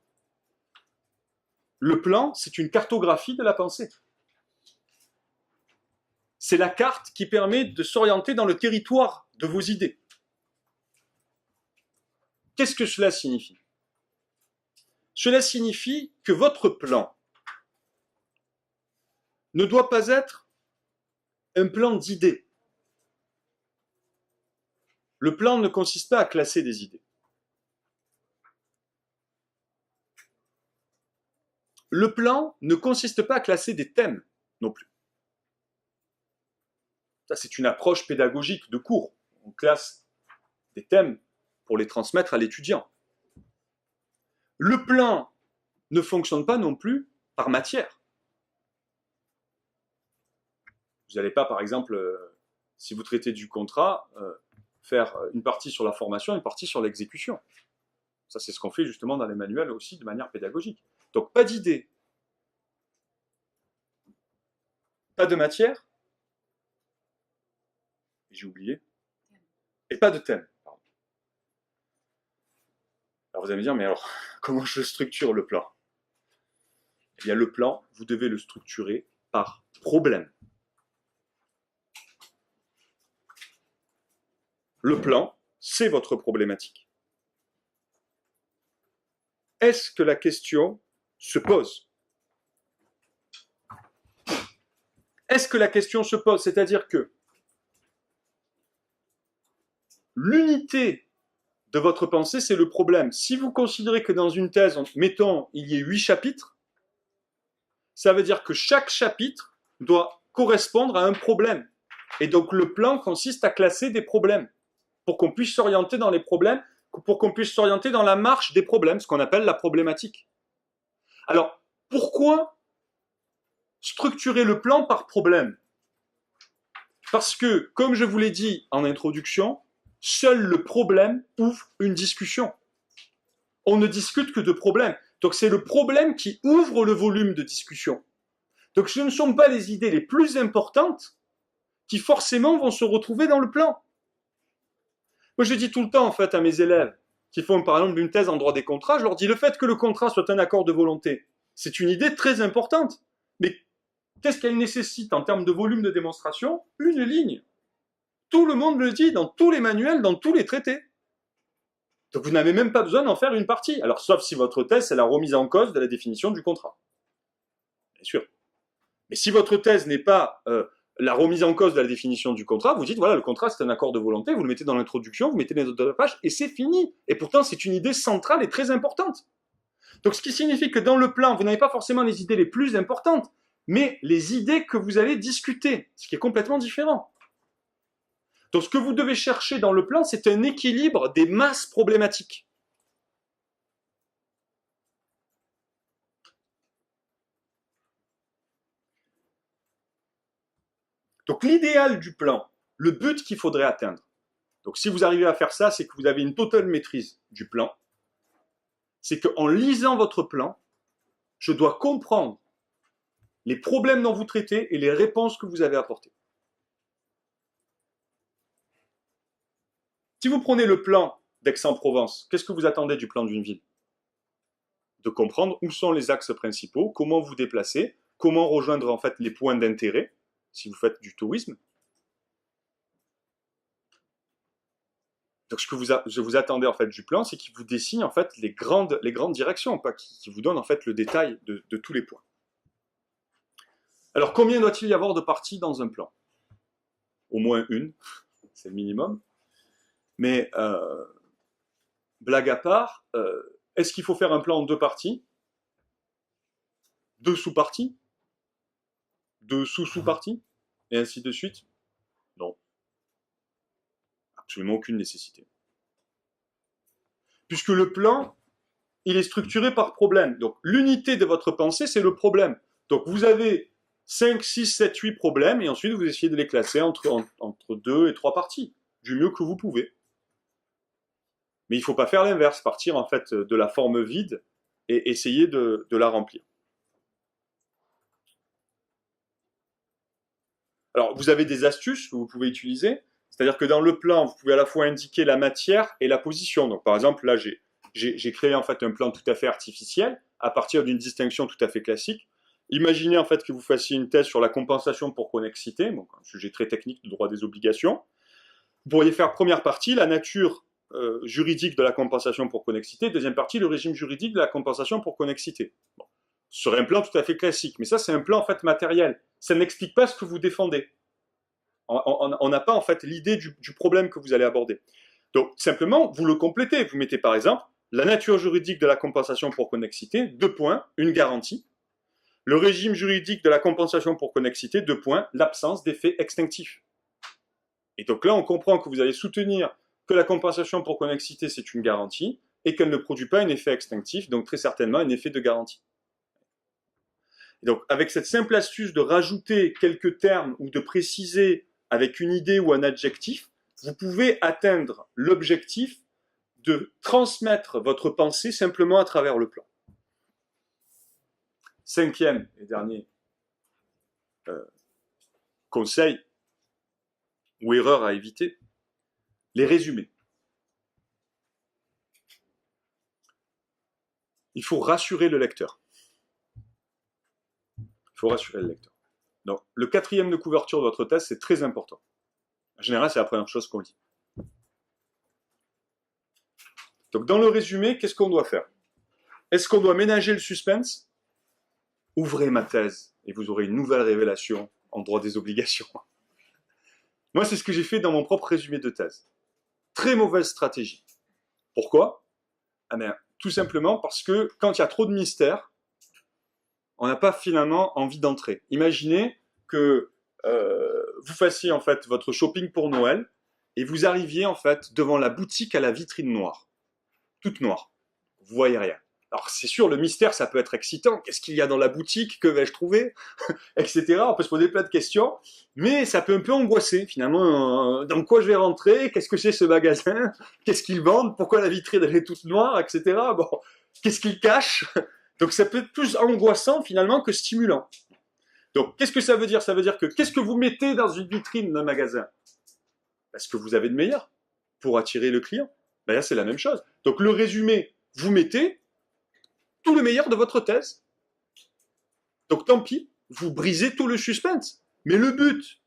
Le plan, c'est une cartographie de la pensée. C'est la carte qui permet de s'orienter dans le territoire de vos idées. Qu'est-ce que cela signifie? Cela signifie que votre plan ne doit pas être un plan d'idées. Le plan ne consiste pas à classer des idées. Le plan ne consiste pas à classer des thèmes non plus. Ça, c'est une approche pédagogique de cours. On classe des thèmes pour les transmettre à l'étudiant. Le plan ne fonctionne pas non plus par matière. Vous n'allez pas, par exemple, si vous traitez du contrat, faire une partie sur la formation, une partie sur l'exécution. Ça, c'est ce qu'on fait justement dans les manuels aussi de manière pédagogique. Donc, pas d'idée, pas de matière, j'ai oublié, et pas de thème. Pardon. Alors, vous allez me dire, mais alors, comment je structure le plan? Eh bien, le plan, vous devez le structurer par problème. Le plan, c'est votre problématique. Est-ce que la question se pose? Est-ce que la question se pose? C'est-à-dire que l'unité de votre pensée, c'est le problème. Si vous considérez que dans une thèse, mettons, il y ait 8 chapitres, ça veut dire que chaque chapitre doit correspondre à un problème. Et donc le plan consiste à classer des problèmes pour qu'on puisse s'orienter dans les problèmes, pour qu'on puisse s'orienter dans la marche des problèmes, ce qu'on appelle la problématique. Alors, pourquoi structurer le plan par problème? Parce que, comme je vous l'ai dit en introduction, seul le problème ouvre une discussion. On ne discute que de problèmes. Donc c'est le problème qui ouvre le volume de discussion. Donc ce ne sont pas les idées les plus importantes qui forcément vont se retrouver dans le plan. Moi je dis tout le temps en fait à mes élèves qui font par exemple une thèse en droit des contrats, je leur dis le fait que le contrat soit un accord de volonté, c'est une idée très importante. Mais qu'est-ce qu'elle nécessite en termes de volume de démonstration? Une ligne. Tout le monde le dit dans tous les manuels, dans tous les traités. Donc vous n'avez même pas besoin d'en faire une partie. Alors sauf si votre thèse, c'est la remise en cause de la définition du contrat. Bien sûr. Mais si votre thèse n'est pas la remise en cause de la définition du contrat, vous dites, voilà, le contrat, c'est un accord de volonté, vous le mettez dans l'introduction, vous mettez les notes de la page, et c'est fini. Et pourtant, c'est une idée centrale et très importante. Donc ce qui signifie que dans le plan, vous n'avez pas forcément les idées les plus importantes, mais les idées que vous allez discuter, ce qui est complètement différent. Donc ce que vous devez chercher dans le plan, c'est un équilibre des masses problématiques. Donc l'idéal du plan, le but qu'il faudrait atteindre, donc si vous arrivez à faire ça, c'est que vous avez une totale maîtrise du plan, c'est qu'en lisant votre plan, je dois comprendre les problèmes dont vous traitez et les réponses que vous avez apportées. Si vous prenez le plan d'Aix-en-Provence, qu'est-ce que vous attendez du plan d'une ville? De comprendre où sont les axes principaux, comment vous déplacer, comment rejoindre en fait les points d'intérêt, si vous faites du tourisme. Donc ce que vous attendez en fait du plan, c'est qu'il vous dessine en fait les grandes directions, pas qui vous donne en fait le détail de tous les points. Alors combien doit-il y avoir de parties dans un plan? Au moins une, c'est le minimum. Mais blague à part, est-ce qu'il faut faire un plan en 2 parties? 2 sous-parties? 2 sous-sous-parties? Et ainsi de suite? Non. Absolument aucune nécessité. Puisque le plan, il est structuré par problème. Donc l'unité de votre pensée, c'est le problème. Donc vous avez 5, 6, 7, 8 problèmes, et ensuite vous essayez de les classer entre 2 et 3 parties, du mieux que vous pouvez. Mais il ne faut pas faire l'inverse, partir en fait de la forme vide et essayer de la remplir. Alors, vous avez des astuces que vous pouvez utiliser, c'est-à-dire que dans le plan, vous pouvez à la fois indiquer la matière et la position. Donc, par exemple, là, j'ai créé en fait un plan tout à fait artificiel à partir d'une distinction tout à fait classique. Imaginez en fait que vous fassiez une thèse sur la compensation pour connexité, donc un sujet très technique du droit des obligations. Vous pourriez faire première partie, la nature juridique de la compensation pour connexité, deuxième partie, le régime juridique de la compensation pour connexité. Bon. Ce serait un plan tout à fait classique, mais ça c'est un plan en fait matériel. Ça n'explique pas ce que vous défendez. On n'a pas en fait l'idée du problème que vous allez aborder. Donc simplement, vous le complétez. Vous mettez par exemple la nature juridique de la compensation pour connexité, 2 points, une garantie. Le régime juridique de la compensation pour connexité, 2 points, l'absence d'effet extinctif. Et donc là, on comprend que vous allez soutenir que la compensation pour connexité, c'est une garantie, et qu'elle ne produit pas un effet extinctif, donc très certainement un effet de garantie. Et donc, avec cette simple astuce de rajouter quelques termes ou de préciser avec une idée ou un adjectif, vous pouvez atteindre l'objectif de transmettre votre pensée simplement à travers le plan. 5e et dernier conseil ou erreur à éviter, les résumés. Il faut rassurer le lecteur. Il faut rassurer le lecteur. Donc, le 4e de couverture de votre thèse, c'est très important. En général, c'est la première chose qu'on dit. Donc, dans le résumé, qu'est-ce qu'on doit faire? Est-ce qu'on doit ménager le suspense? Ouvrez ma thèse et vous aurez une nouvelle révélation en droit des obligations. Moi, c'est ce que j'ai fait dans mon propre résumé de thèse. Très mauvaise stratégie. Pourquoi? Ah ben, tout simplement parce que quand il y a trop de mystères, on n'a pas finalement envie d'entrer. Imaginez que vous fassiez en fait votre shopping pour Noël et vous arriviez en fait devant la boutique à la vitrine noire, toute noire. Vous voyez rien. Alors c'est sûr, le mystère, ça peut être excitant. Qu'est-ce qu'il y a dans la boutique? Que vais-je trouver? Etc. On peut se poser plein de questions, mais ça peut un peu angoisser finalement. Dans quoi je vais rentrer? Qu'est-ce que c'est ce magasin? Qu'est-ce qu'ils vendent? Pourquoi la vitrine elle est toute noire? Etc. Bon, qu'est-ce qu'ils cachent? Donc ça peut être plus angoissant finalement que stimulant. Donc qu'est-ce que ça veut dire? Ça veut dire que qu'est-ce que vous mettez dans une vitrine d'un magasin? Parce que vous avez de meilleur pour attirer le client. Ben là c'est la même chose. Donc le résumé, vous mettez tout le meilleur de votre thèse. Donc tant pis, vous brisez tout le suspense. Mais le but,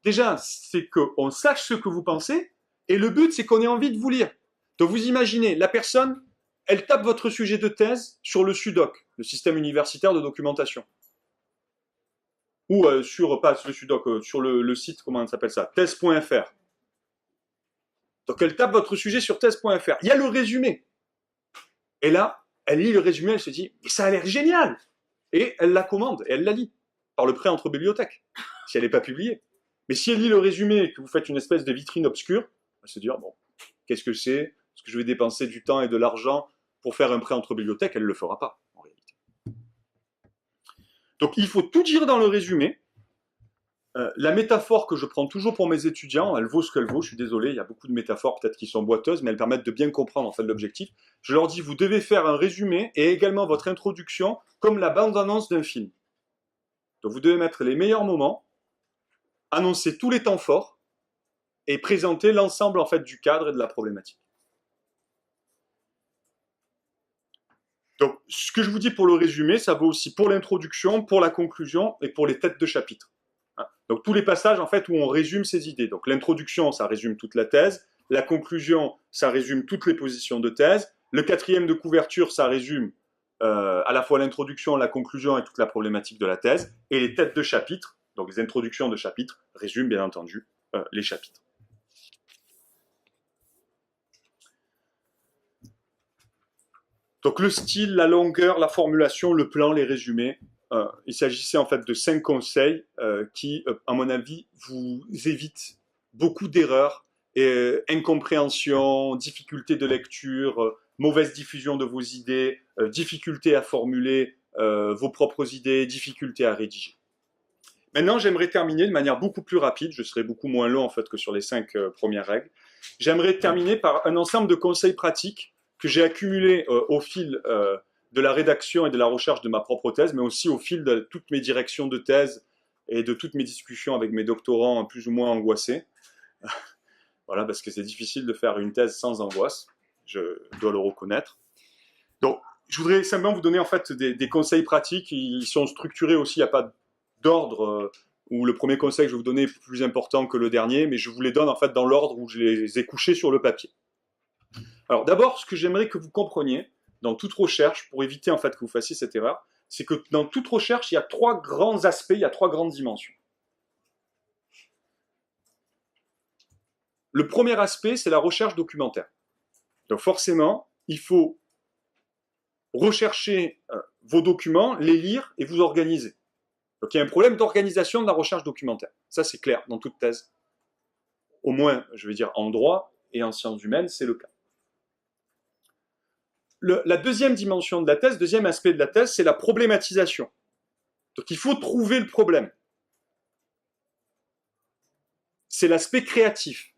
déjà, c'est qu'on sache ce que vous pensez, et le but, c'est qu'on ait envie de vous lire. Donc vous imaginez, la personne, elle tape votre sujet de thèse sur le SUDOC, le système universitaire de documentation. Ou pas le SUDOC, sur le site, comment ça s'appelle ça, thèse.fr. Donc elle tape votre sujet sur thèse.fr. Il y a le résumé. Et là, elle lit le résumé, elle se dit « mais ça a l'air génial !» Et elle la commande, et elle la lit, par le prêt entre bibliothèques, si elle n'est pas publiée. Mais si elle lit le résumé et que vous faites une espèce de vitrine obscure, elle va se dire « bon, qu'est-ce que c'est? Est-ce que je vais dépenser du temps et de l'argent pour faire un prêt entre bibliothèques ?» Elle ne le fera pas, en réalité. Donc il faut tout dire dans le résumé. La métaphore que je prends toujours pour mes étudiants, elle vaut ce qu'elle vaut, je suis désolé, il y a beaucoup de métaphores peut-être qui sont boiteuses, mais elles permettent de bien comprendre en fait l'objectif. Je leur dis, vous devez faire un résumé et également votre introduction comme la bande-annonce d'un film. Donc vous devez mettre les meilleurs moments, annoncer tous les temps forts et présenter l'ensemble en fait du cadre et de la problématique. Donc ce que je vous dis pour le résumé, ça vaut aussi pour l'introduction, pour la conclusion et pour les têtes de chapitre. Donc tous les passages en fait où on résume ces idées. Donc l'introduction, ça résume toute la thèse. La conclusion, ça résume toutes les positions de thèse. Le 4e de couverture, ça résume à la fois l'introduction, la conclusion et toute la problématique de la thèse. Et les têtes de chapitre, donc les introductions de chapitres, résument bien entendu les chapitres. Donc le style, la longueur, la formulation, le plan, les résumés. Il s'agissait en fait de 5 conseils qui, à mon avis, vous évitent beaucoup d'erreurs, incompréhension, difficulté de lecture, mauvaise diffusion de vos idées, difficulté à formuler vos propres idées, difficulté à rédiger. Maintenant, j'aimerais terminer de manière beaucoup plus rapide, je serai beaucoup moins long en fait que sur les 5 premières règles. J'aimerais terminer par un ensemble de conseils pratiques que j'ai accumulés au fil de la rédaction et de la recherche de ma propre thèse, mais aussi au fil de toutes mes directions de thèse et de toutes mes discussions avec mes doctorants plus ou moins angoissés. Voilà, parce que c'est difficile de faire une thèse sans angoisse, je dois le reconnaître. Donc, je voudrais simplement vous donner en fait des conseils pratiques. Ils sont structurés aussi, il n'y a pas d'ordre où le premier conseil que je vais vous donner est plus important que le dernier, mais je vous les donne en fait dans l'ordre où je les ai couchés sur le papier. Alors d'abord, ce que j'aimerais que vous compreniez, dans toute recherche, pour éviter en fait que vous fassiez cette erreur, c'est que dans toute recherche, il y a 3 grands aspects, il y a 3 grandes dimensions. le premier aspect, c'est la recherche documentaire. Donc forcément, il faut rechercher vos documents, les lire et vous organiser. Donc il y a un problème d'organisation de la recherche documentaire. Ça, c'est clair dans toute thèse. Au moins, je veux dire, en droit et en sciences humaines, c'est le cas. La deuxième dimension de la thèse, deuxième aspect de la thèse, c'est la problématisation. Donc il faut trouver le problème. C'est l'aspect créatif,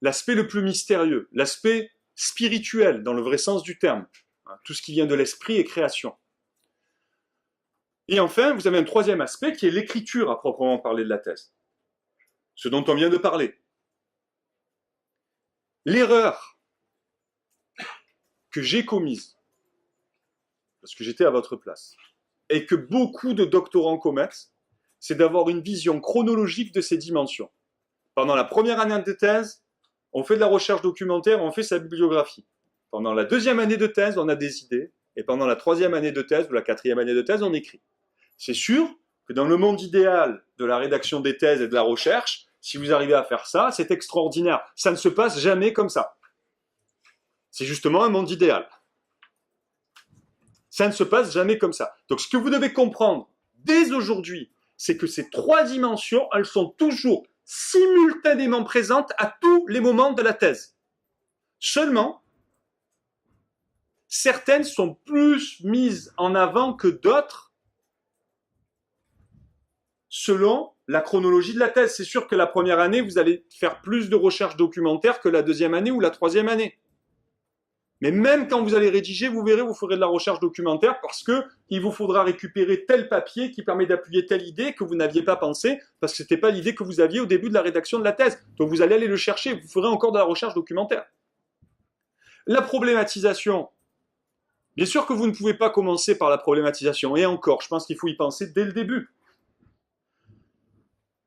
l'aspect le plus mystérieux, l'aspect spirituel dans le vrai sens du terme. Tout ce qui vient de l'esprit est création. Et enfin, vous avez un troisième aspect qui est l'écriture à proprement parler de la thèse. Ce dont on vient de parler. L'erreur que j'ai commise, parce que j'étais à votre place, et que beaucoup de doctorants commettent, c'est d'avoir une vision chronologique de ces dimensions. Pendant la première année de thèse, on fait de la recherche documentaire, on fait sa bibliographie. Pendant la deuxième année de thèse, on a des idées, et pendant la troisième année de thèse, ou la quatrième année de thèse, on écrit. C'est sûr que dans le monde idéal de la rédaction des thèses et de la recherche, si vous arrivez à faire ça, c'est extraordinaire. Ça ne se passe jamais comme ça. C'est justement un monde idéal. Ça ne se passe jamais comme ça. Donc ce que vous devez comprendre dès aujourd'hui, c'est que ces trois dimensions, elles sont toujours simultanément présentes à tous les moments de la thèse. Seulement, certaines sont plus mises en avant que d'autres selon la chronologie de la thèse. C'est sûr que la première année, vous allez faire plus de recherches documentaires que la deuxième année ou la troisième année. Mais même quand vous allez rédiger, vous verrez, vous ferez de la recherche documentaire parce que il vous faudra récupérer tel papier qui permet d'appuyer telle idée que vous n'aviez pas pensé parce que c'était pas l'idée que vous aviez au début de la rédaction de la thèse. Donc vous allez aller le chercher, vous ferez encore de la recherche documentaire. La problématisation. Bien sûr que vous ne pouvez pas commencer par la problématisation. Et encore, je pense qu'il faut y penser dès le début.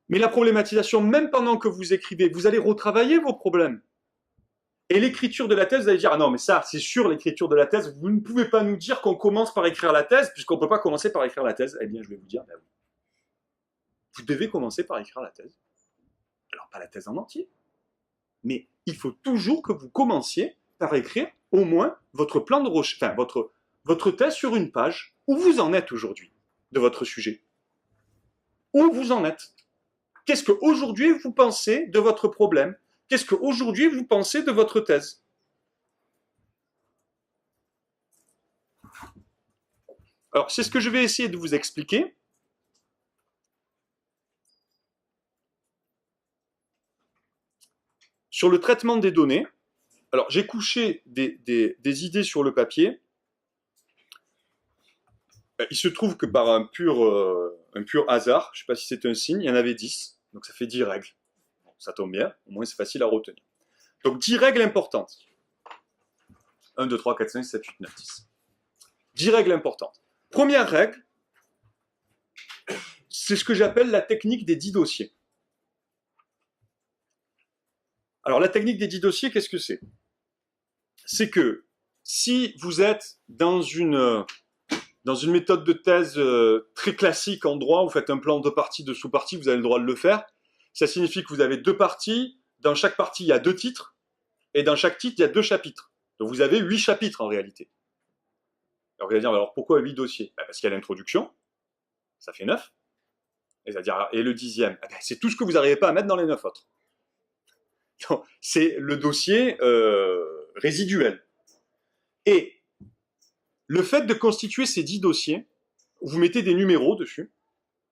Mais la problématisation, même pendant que vous écrivez, vous allez retravailler vos problèmes. Et l'écriture de la thèse, vous allez dire, ah non, mais ça, c'est sûr, l'écriture de la thèse, vous ne pouvez pas nous dire qu'on commence par écrire la thèse, puisqu'on ne peut pas commencer par écrire la thèse. Eh bien, je vais vous dire, ben, vous devez commencer par écrire la thèse. Alors, pas la thèse en entier, mais il faut toujours que vous commenciez par écrire au moins votre plan de recherche, enfin, votre thèse sur une page, où vous en êtes aujourd'hui de votre sujet. Où vous en êtes. Qu'est-ce qu'aujourd'hui vous pensez de votre problème? Qu'est-ce qu'aujourd'hui vous pensez de votre thèse? Alors, c'est ce que je vais essayer de vous expliquer. Sur le traitement des données. Alors, j'ai couché des idées sur le papier. Il se trouve que par un pur hasard, je ne sais pas si c'est un signe, il y en avait 10, donc ça fait 10 règles. Ça tombe bien, au moins c'est facile à retenir. Donc 10 règles importantes. 1, 2, 3, 4, 5, 7, 8, 9, 10. 10 règles importantes. Première règle, c'est ce que j'appelle la technique des 10 dossiers. Alors la technique des 10 dossiers, qu'est-ce que c'est? C'est que si vous êtes dans une méthode de thèse très classique en droit, vous faites un plan de parties, de sous-parties, vous avez le droit de le faire. Ça signifie que vous avez 2 parties, dans chaque partie il y a 2 titres, et dans chaque titre il y a 2 chapitres. Donc vous avez 8 chapitres en réalité. Alors vous allez dire, alors pourquoi 8 dossiers? Parce qu'il y a l'introduction, ça fait 9, et le 10e, c'est tout ce que vous n'arrivez pas à mettre dans les 9 autres. C'est le dossier résiduel. Et le fait de constituer ces 10 dossiers, vous mettez des numéros dessus.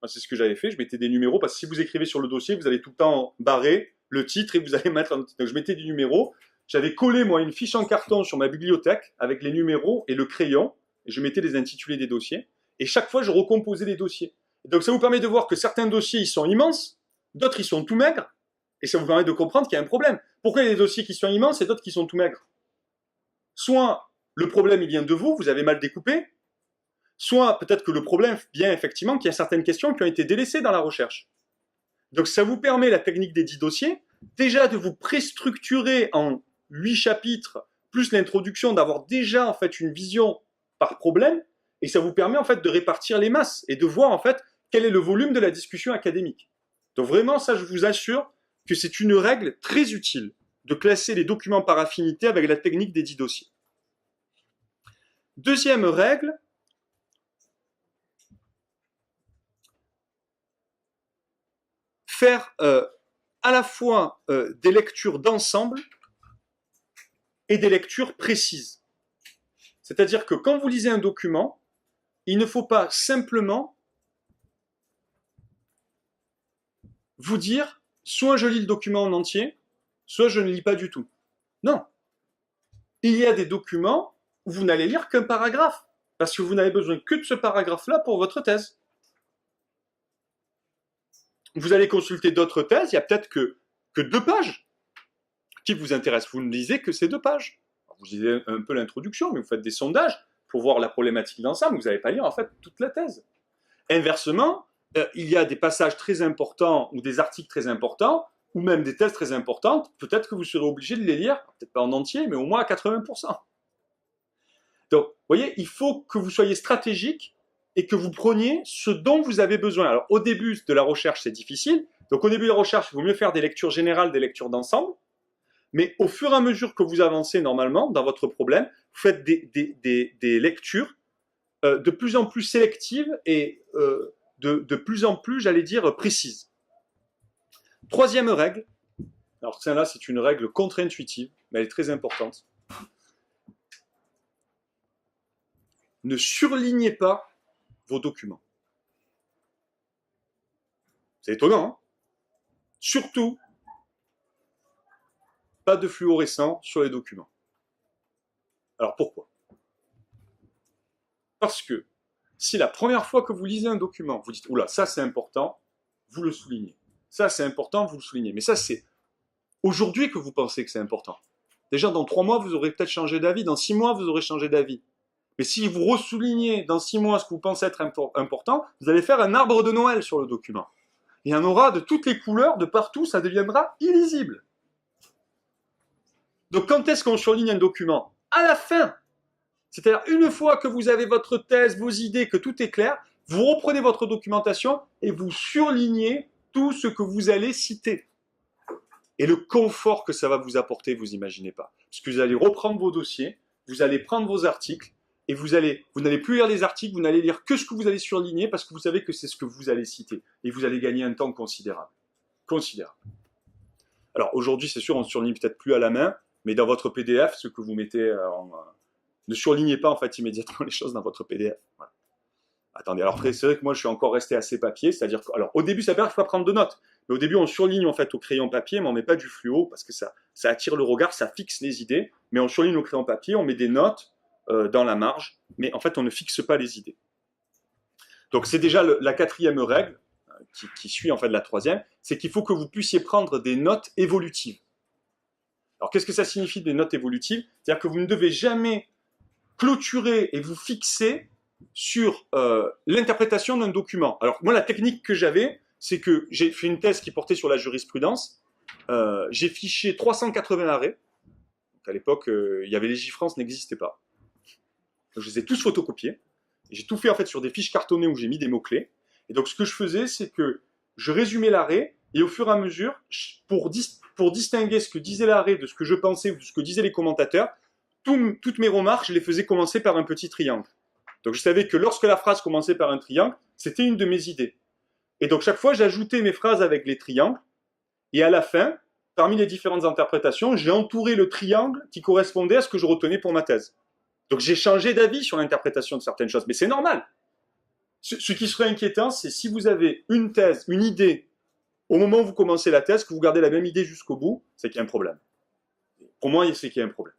C'est ce que j'avais fait, je mettais des numéros, parce que si vous écrivez sur le dossier, vous allez tout le temps barrer le titre et vous allez mettre un titre. Donc je mettais des numéros. J'avais collé, moi, une fiche en carton sur ma bibliothèque avec les numéros et le crayon, et je mettais les intitulés des dossiers. Et chaque fois, je recomposais les dossiers. Et donc ça vous permet de voir que certains dossiers, ils sont immenses, d'autres, ils sont tout maigres, et ça vous permet de comprendre qu'il y a un problème. Pourquoi il y a des dossiers qui sont immenses et d'autres qui sont tout maigres? Soit le problème, il vient de vous, vous avez mal découpé, soit peut-être que le problème vient effectivement qu'il y a certaines questions qui ont été délaissées dans la recherche. Donc ça vous permet, la technique des 10 dossiers, déjà de vous préstructurer en 8 chapitres, plus l'introduction, d'avoir déjà en fait une vision par problème, et ça vous permet en fait de répartir les masses et de voir en fait quel est le volume de la discussion académique. Donc vraiment, ça je vous assure, que c'est une règle très utile de classer les documents par affinité avec la technique des 10 dossiers. Deuxième règle, faire à la fois des lectures d'ensemble et des lectures précises. C'est-à-dire que quand vous lisez un document, il ne faut pas simplement vous dire soit je lis le document en entier, soit je ne lis pas du tout. Non. Il y a des documents où vous n'allez lire qu'un paragraphe, parce que vous n'avez besoin que de ce paragraphe-là pour votre thèse. Vous allez consulter d'autres thèses, il y a peut-être que 2 pages qui vous intéressent. Vous ne lisez que ces 2 pages. Vous lisez un peu l'introduction, mais vous faites des sondages pour voir la problématique d'ensemble. Vous n'allez pas lire en fait toute la thèse. Inversement, il y a des passages très importants ou des articles très importants ou même des thèses très importantes. Peut-être que vous serez obligé de les lire, peut-être pas en entier, mais au moins à 80%. Donc, vous voyez, il faut que vous soyez stratégique et que vous preniez ce dont vous avez besoin. Alors, au début de la recherche, c'est difficile. Donc, au début de la recherche, il vaut mieux faire des lectures générales, des lectures d'ensemble. Mais au fur et à mesure que vous avancez normalement dans votre problème, vous faites des lectures de plus en plus sélectives et de plus en plus, j'allais dire, précises. Troisième règle, alors celle-là, c'est une règle contre-intuitive, mais elle est très importante. Ne surlignez pas vos documents. C'est étonnant, hein? Surtout, pas de fluorescent sur les documents. Alors pourquoi? Parce que si la première fois que vous lisez un document, vous dites « Oula, ça c'est important », vous le soulignez. Ça c'est important, vous le soulignez. Mais ça c'est aujourd'hui que vous pensez que c'est important. Déjà dans 3 mois, vous aurez peut-être changé d'avis. Dans 6 mois, vous aurez changé d'avis. Mais si vous ressoulignez dans 6 mois ce que vous pensez être important, vous allez faire un arbre de Noël sur le document. Il y en aura de toutes les couleurs, de partout, ça deviendra illisible. Donc quand est-ce qu'on surligne un document? À la fin. C'est-à-dire une fois que vous avez votre thèse, vos idées, que tout est clair, vous reprenez votre documentation et vous surlignez tout ce que vous allez citer. Et le confort que ça va vous apporter, vous n'imaginez pas. Parce que vous allez reprendre vos dossiers, vous allez prendre vos articles, et vous n'allez plus lire les articles, vous n'allez lire que ce que vous allez surligner, parce que vous savez que c'est ce que vous allez citer. Et vous allez gagner un temps considérable. Considérable. Alors aujourd'hui, c'est sûr, on ne surligne peut-être plus à la main, mais dans votre PDF, ce que vous mettez ne surlignez pas en fait immédiatement les choses dans votre PDF. Voilà. Attendez, alors c'est vrai que moi je suis encore resté assez papier, c'est-à-dire que, alors au début ça veut dire qu'il faut pas prendre de notes, mais au début on surligne en fait au crayon papier, mais on met pas du fluo parce que ça attire le regard, ça fixe les idées, mais on surligne au crayon papier, on met des notes dans la marge, mais en fait on ne fixe pas les idées. Donc c'est déjà la 4e règle qui suit en fait la 3e, c'est qu'il faut que vous puissiez prendre des notes évolutives. Alors qu'est-ce que ça signifie des notes évolutives? C'est-à-dire que vous ne devez jamais clôturer et vous fixer sur l'interprétation d'un document. Alors moi la technique que j'avais, c'est que j'ai fait une thèse qui portait sur la jurisprudence, j'ai fiché 380 arrêts, donc à l'époque il y avait Légifrance n'existait pas. Donc, je les ai tous photocopiés, j'ai tout fait en fait sur des fiches cartonnées où j'ai mis des mots-clés, et donc ce que je faisais c'est que je résumais l'arrêt, et au fur et à mesure, pour distinguer ce que disait l'arrêt de ce que je pensais ou de ce que disaient les commentateurs, toutes mes remarques, je les faisais commencer par un petit triangle. Donc je savais que lorsque la phrase commençait par un triangle, c'était une de mes idées. Et donc chaque fois, j'ajoutais mes phrases avec les triangles, et à la fin, parmi les différentes interprétations, j'ai entouré le triangle qui correspondait à ce que je retenais pour ma thèse. Donc j'ai changé d'avis sur l'interprétation de certaines choses, mais c'est normal. Ce qui serait inquiétant, c'est si vous avez une thèse, une idée, au moment où vous commencez la thèse, que vous gardez la même idée jusqu'au bout, c'est qu'il y a un problème. Pour moi, c'est qu'il y a un problème.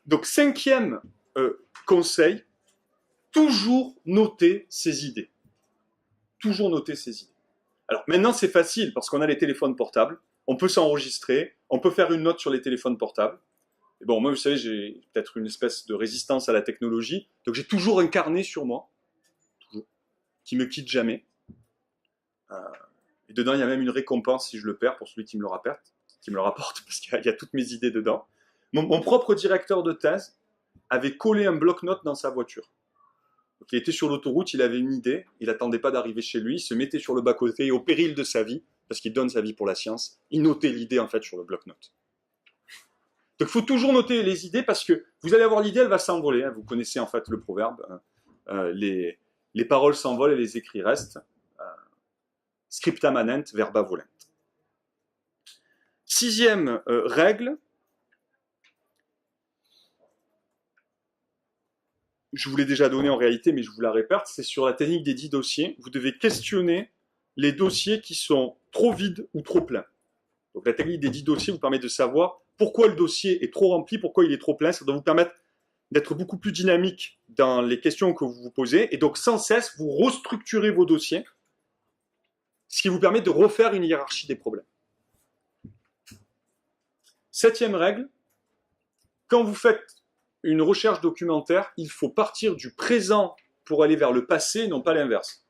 Donc, 5e conseil, toujours noter ses idées. Toujours noter ses idées. Alors, maintenant, c'est facile parce qu'on a les téléphones portables, on peut s'enregistrer, on peut faire une note sur les téléphones portables. Et bon, moi, vous savez, j'ai peut-être une espèce de résistance à la technologie, donc j'ai toujours un carnet sur moi, toujours, qui me quitte jamais. Et dedans, il y a même une récompense si je le perds pour celui qui me le rapporte, parce qu'il y a toutes mes idées dedans. Mon propre directeur de thèse avait collé un bloc-notes dans sa voiture. Donc, il était sur l'autoroute, il avait une idée, il n'attendait pas d'arriver chez lui, il se mettait sur le bas-côté au péril de sa vie, parce qu'il donne sa vie pour la science, il notait l'idée en fait sur le bloc-notes. Donc il faut toujours noter les idées parce que vous allez avoir l'idée, elle va s'envoler. Hein. Vous connaissez en fait le proverbe, les paroles s'envolent et les écrits restent. Scripta manent, verba volent. Sixième règle, je vous l'ai déjà donné en réalité, mais je vous la répète, c'est sur la technique des 10 dossiers. Vous devez questionner les dossiers qui sont trop vides ou trop pleins. Donc la technique des 10 dossiers vous permet de savoir pourquoi le dossier est trop rempli, pourquoi il est trop plein. Ça doit vous permettre d'être beaucoup plus dynamique dans les questions que vous vous posez. Et donc sans cesse, vous restructurez vos dossiers, ce qui vous permet de refaire une hiérarchie des problèmes. Septième règle, quand vous faites une recherche documentaire, il faut partir du présent pour aller vers le passé, non pas l'inverse.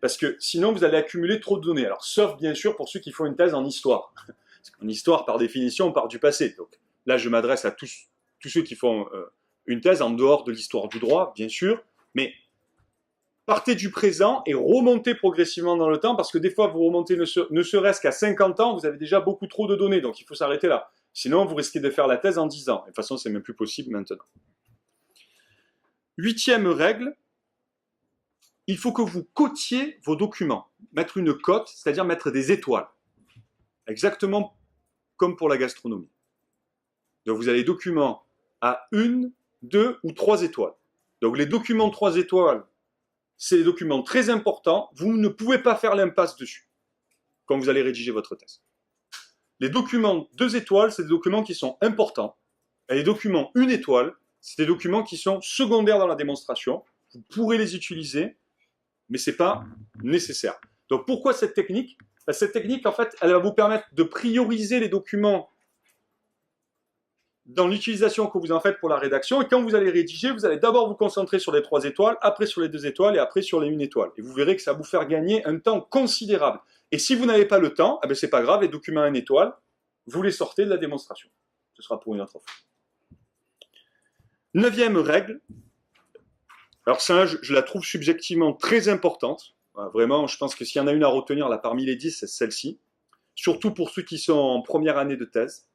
Parce que sinon, vous allez accumuler trop de données. Alors, sauf bien sûr pour ceux qui font une thèse en histoire. Parce qu'en histoire, par définition, on part du passé. Donc là, je m'adresse à tous ceux qui font une thèse en dehors de l'histoire du droit, bien sûr. Mais partez du présent et remontez progressivement dans le temps, parce que des fois, vous remontez ne serait-ce qu'à 50 ans, vous avez déjà beaucoup trop de données. Donc, il faut s'arrêter là. Sinon, vous risquez de faire la thèse en 10 ans. Et de toute façon, c'est même plus possible maintenant. Huitième règle, il faut que vous cotiez vos documents. Mettre une cote, c'est-à-dire mettre des étoiles. Exactement comme pour la gastronomie. Donc, vous avez des documents à 1, 2 ou 3 étoiles. Donc, les documents 3 étoiles, c'est des documents très importants. Vous ne pouvez pas faire l'impasse dessus quand vous allez rédiger votre thèse. Les documents 2 étoiles, c'est des documents qui sont importants. Et les documents 1 étoile, c'est des documents qui sont secondaires dans la démonstration. Vous pourrez les utiliser, mais ce n'est pas nécessaire. Donc pourquoi cette technique ? Cette technique, en fait, elle va vous permettre de prioriser les documents dans l'utilisation que vous en faites pour la rédaction. Et quand vous allez rédiger, vous allez d'abord vous concentrer sur les 3 étoiles, après sur les 2 étoiles et après sur les 1 étoile. Et vous verrez que ça va vous faire gagner un temps considérable. Et si vous n'avez pas le temps, eh bien c'est pas grave, les documents 1 étoile, vous les sortez de la démonstration. Ce sera pour une autre fois. 9e règle. Alors ça, je la trouve subjectivement très importante. Vraiment, je pense que s'il y en a une à retenir là parmi les 10, c'est celle-ci. Surtout pour ceux qui sont en première année de thèse.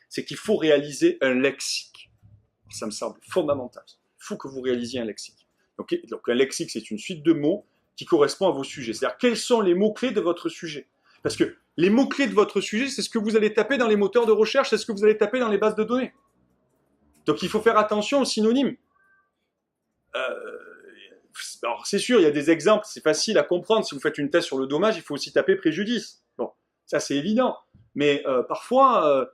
C'est qu'il faut réaliser un lexique. Ça me semble fondamental. Il faut que vous réalisiez un lexique. Donc un lexique, c'est une suite de mots qui correspond à vos sujets. C'est-à-dire, quels sont les mots-clés de votre sujet ? Parce que les mots-clés de votre sujet, c'est ce que vous allez taper dans les moteurs de recherche, c'est ce que vous allez taper dans les bases de données. Donc il faut faire attention aux synonymes. Alors c'est sûr, il y a des exemples, c'est facile à comprendre. Si vous faites une thèse sur le dommage, il faut aussi taper préjudice. Bon, ça c'est évident. Mais parfois,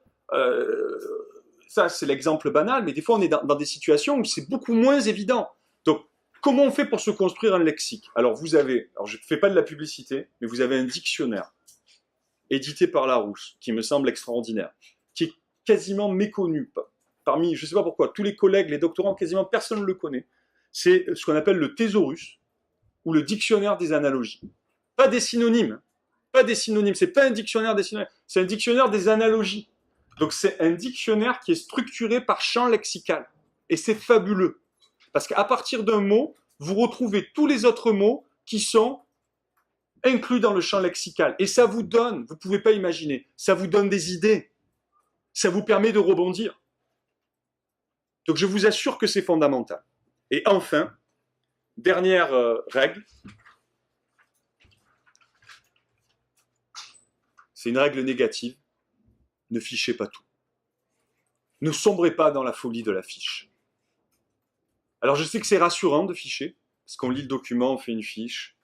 ça c'est l'exemple banal, mais des fois on est dans des situations où c'est beaucoup moins évident. Donc, comment on fait pour se construire un lexique ? Alors je ne fais pas de la publicité, mais vous avez un dictionnaire édité par Larousse, qui me semble extraordinaire, qui est quasiment méconnu. Parmi, je ne sais pas pourquoi, tous les collègues, les doctorants, quasiment personne ne le connaît. C'est ce qu'on appelle le thésaurus, ou le dictionnaire des analogies. Pas des synonymes. Pas des synonymes. C'est pas un dictionnaire des synonymes. C'est un dictionnaire des analogies. Donc c'est un dictionnaire qui est structuré par champ lexical. Et c'est fabuleux. Parce qu'à partir d'un mot, vous retrouvez tous les autres mots qui sont inclus dans le champ lexical. Et ça vous donne, vous ne pouvez pas imaginer, ça vous donne des idées. Ça vous permet de rebondir. Donc je vous assure que c'est fondamental. Et enfin, dernière règle, c'est une règle négative, ne fichez pas tout. Ne sombrez pas dans la folie de la fiche. Alors je sais que c'est rassurant de ficher, parce qu'on lit le document, on fait une fiche,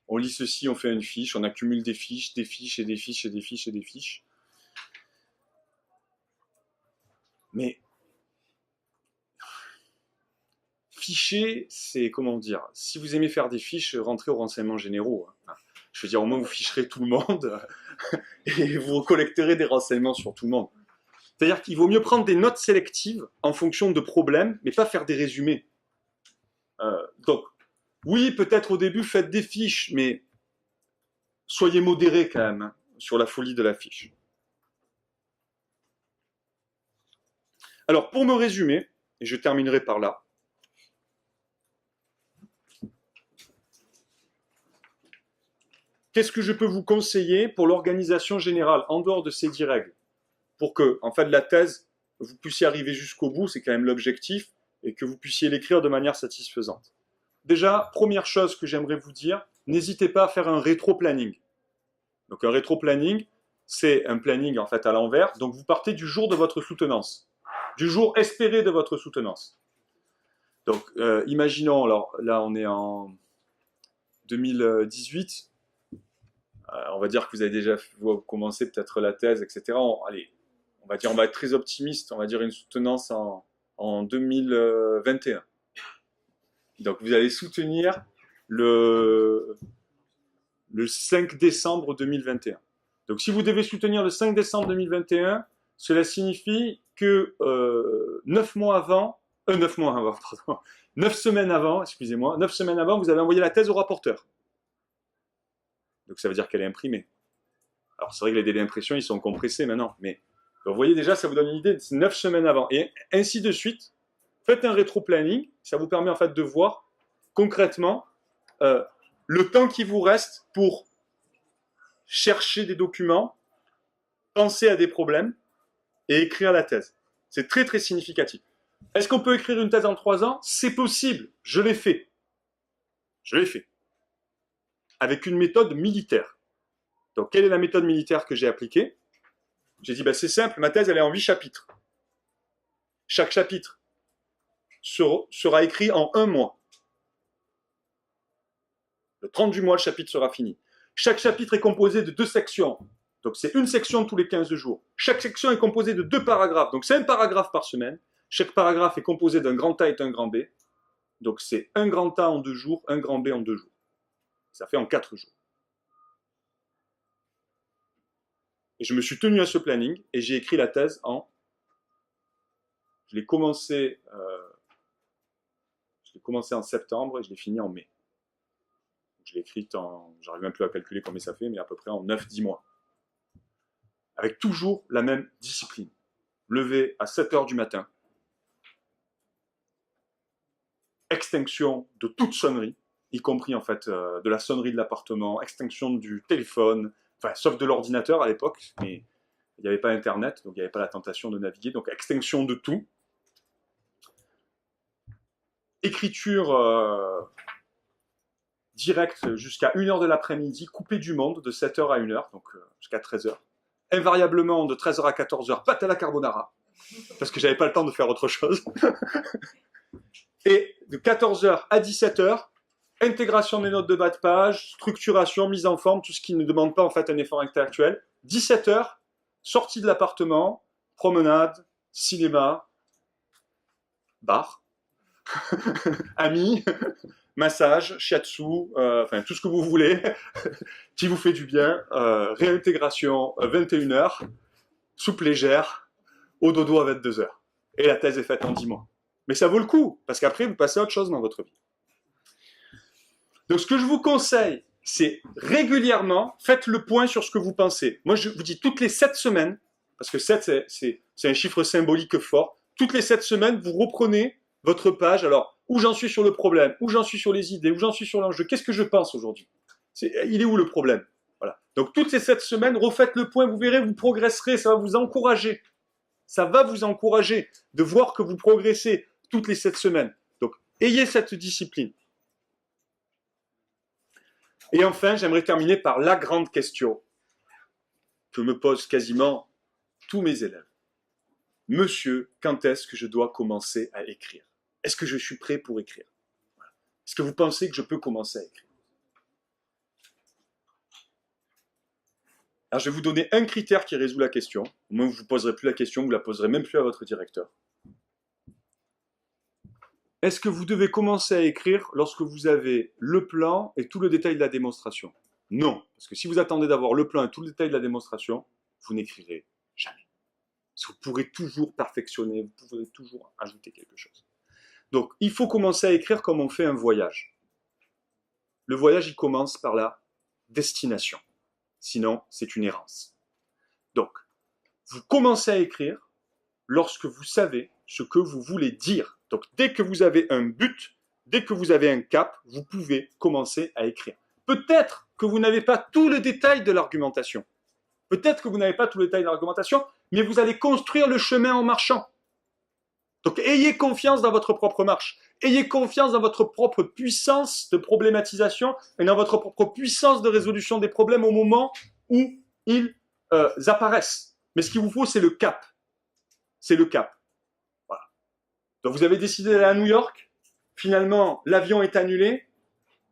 on lit ceci, on fait une fiche, on accumule des fiches et des fiches et des fiches et des fiches. Mais ficher, c'est, comment dire, si vous aimez faire des fiches, rentrez aux renseignements généraux. Je veux dire, au moins vous ficherez tout le monde et vous collecterez des renseignements sur tout le monde. C'est-à-dire qu'il vaut mieux prendre des notes sélectives en fonction de problèmes, mais pas faire des résumés. Donc, oui, peut-être au début, faites des fiches, mais soyez modérés quand même sur la folie de la fiche. Alors, pour me résumer, et je terminerai par là. Qu'est-ce que je peux vous conseiller pour l'organisation générale, en dehors de ces 10 règles, pour que, en fait, la thèse, vous puissiez arriver jusqu'au bout, c'est quand même l'objectif, et que vous puissiez l'écrire de manière satisfaisante. Déjà, première chose que j'aimerais vous dire, n'hésitez pas à faire un rétro-planning. Donc un rétro-planning, c'est un planning en fait à l'envers, donc vous partez du jour de votre soutenance, du jour espéré de votre soutenance. Donc imaginons, alors là on est en 2018, on va dire que vous avez déjà commencé peut-être la thèse, etc. Allez, on va dire, on va être très optimiste, on va dire une soutenance en 2021. Donc vous allez soutenir le 5 décembre 2021. Donc si vous devez soutenir le 5 décembre 2021, cela signifie que 9 semaines avant, excusez-moi, 9 semaines avant, vous avez envoyé la thèse au rapporteur. Donc ça veut dire qu'elle est imprimée. Alors c'est vrai que les délais d'impression, ils sont compressés maintenant, mais vous voyez déjà, ça vous donne une idée, c'est 9 semaines avant. Et ainsi de suite, faites un rétro-planning, ça vous permet en fait de voir concrètement le temps qui vous reste pour chercher des documents, penser à des problèmes et écrire la thèse. C'est très très significatif. Est-ce qu'on peut écrire une thèse en 3 ans? C'est possible, je l'ai fait. Je l'ai fait. Avec une méthode militaire. Donc quelle est la méthode militaire que j'ai appliquée? J'ai dit, c'est simple, ma thèse elle est en 8 chapitres. Chaque chapitre sera écrit en 1 mois. Le 30 du mois, le chapitre sera fini. Chaque chapitre est composé de 2 sections. Donc c'est une section tous les 15 jours. Chaque section est composée de 2 paragraphes. Donc c'est un paragraphe par semaine. Chaque paragraphe est composé d'un grand A et d'un grand B. Donc c'est un grand A en 2 jours, un grand B en 2 jours. Ça fait en 4 jours. Et je me suis tenu à ce planning et j'ai écrit la thèse Je l'ai commencé en septembre et je l'ai fini en mai. Je l'ai écrite j'arrive même plus à calculer combien ça fait, mais à peu près en 9-10 mois. Avec toujours la même discipline. Lever à 7 heures du matin. Extinction de toute sonnerie, y compris en fait de la sonnerie de l'appartement, extinction du téléphone, enfin sauf de l'ordinateur à l'époque, mais il n'y avait pas internet, donc il n'y avait pas la tentation de naviguer, donc extinction de tout. Écriture directe jusqu'à 1h de l'après-midi, coupée du monde de 7h à 1h, donc jusqu'à 13h. Invariablement de 13h à 14h, pâte à la carbonara, parce que j'avais pas le temps de faire autre chose. Et de 14h à 17h, intégration des notes de bas de page, structuration, mise en forme, tout ce qui ne demande pas en fait un effort intellectuel. 17h, sortie de l'appartement, promenade, cinéma, bar, amis, massage, shiatsu, enfin tout ce que vous voulez, qui vous fait du bien, réintégration 21h, soupe légère, au dodo à 22h. Et la thèse est faite en 10 mois. Mais ça vaut le coup, parce qu'après, vous passez à autre chose dans votre vie. Donc, ce que je vous conseille, c'est régulièrement, faites le point sur ce que vous pensez. Moi, je vous dis toutes les 7 semaines, parce que 7, c'est un chiffre symbolique fort. Toutes les 7 semaines, vous reprenez votre page. Alors, où j'en suis sur le problème, où j'en suis sur les idées, où j'en suis sur l'enjeu, qu'est-ce que je pense aujourd'hui? Il est où le problème? Voilà. Donc, toutes ces 7 semaines, refaites le point, vous verrez, vous progresserez, ça va vous encourager. Ça va vous encourager de voir que vous progressez toutes les 7 semaines. Donc, ayez cette discipline. Et enfin, j'aimerais terminer par la grande question que me posent quasiment tous mes élèves. Monsieur, quand est-ce que je dois commencer à écrire? Est-ce que je suis prêt pour écrire? Voilà. Est-ce que vous pensez que je peux commencer à écrire? Alors, je vais vous donner un critère qui résout la question. Au moins, vous ne vous poserez plus la question, vous ne la poserez même plus à votre directeur. Est-ce que vous devez commencer à écrire lorsque vous avez le plan et tout le détail de la démonstration? Non, parce que si vous attendez d'avoir le plan et tout le détail de la démonstration, vous n'écrirez jamais. Parce que vous pourrez toujours perfectionner, vous pourrez toujours ajouter quelque chose. Donc, il faut commencer à écrire comme on fait un voyage. Le voyage, il commence par la destination. Sinon, c'est une errance. Donc, vous commencez à écrire lorsque vous savez ce que vous voulez dire. Donc, dès que vous avez un but, dès que vous avez un cap, vous pouvez commencer à écrire. Peut-être que vous n'avez pas tout le détail de l'argumentation. Peut-être que vous n'avez pas tout le détail de l'argumentation, mais vous allez construire le chemin en marchant. Donc, ayez confiance dans votre propre marche. Ayez confiance dans votre propre puissance de problématisation et dans votre propre puissance de résolution des problèmes au moment où ils apparaissent. Mais ce qu'il vous faut, c'est le cap. C'est le cap. Voilà. Donc, vous avez décidé d'aller à New York. Finalement, l'avion est annulé.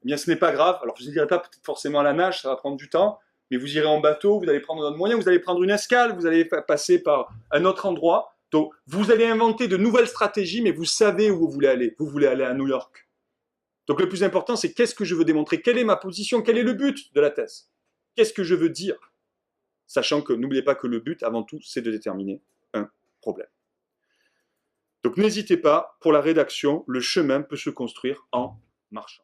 Eh bien, ce n'est pas grave. Alors, vous n'irez pas peut-être forcément à la nage, ça va prendre du temps. Mais vous irez en bateau, vous allez prendre un autre moyen, vous allez prendre une escale, vous allez passer par un autre endroit. Donc, vous allez inventer de nouvelles stratégies, mais vous savez où vous voulez aller. Vous voulez aller à New York. Donc, le plus important, c'est qu'est-ce que je veux démontrer? Quelle est ma position? Quel est le but de la thèse? Qu'est-ce que je veux dire? Sachant que, n'oubliez pas que le but, avant tout, c'est de déterminer un problème. Donc, n'hésitez pas, pour la rédaction, le chemin peut se construire en marchant.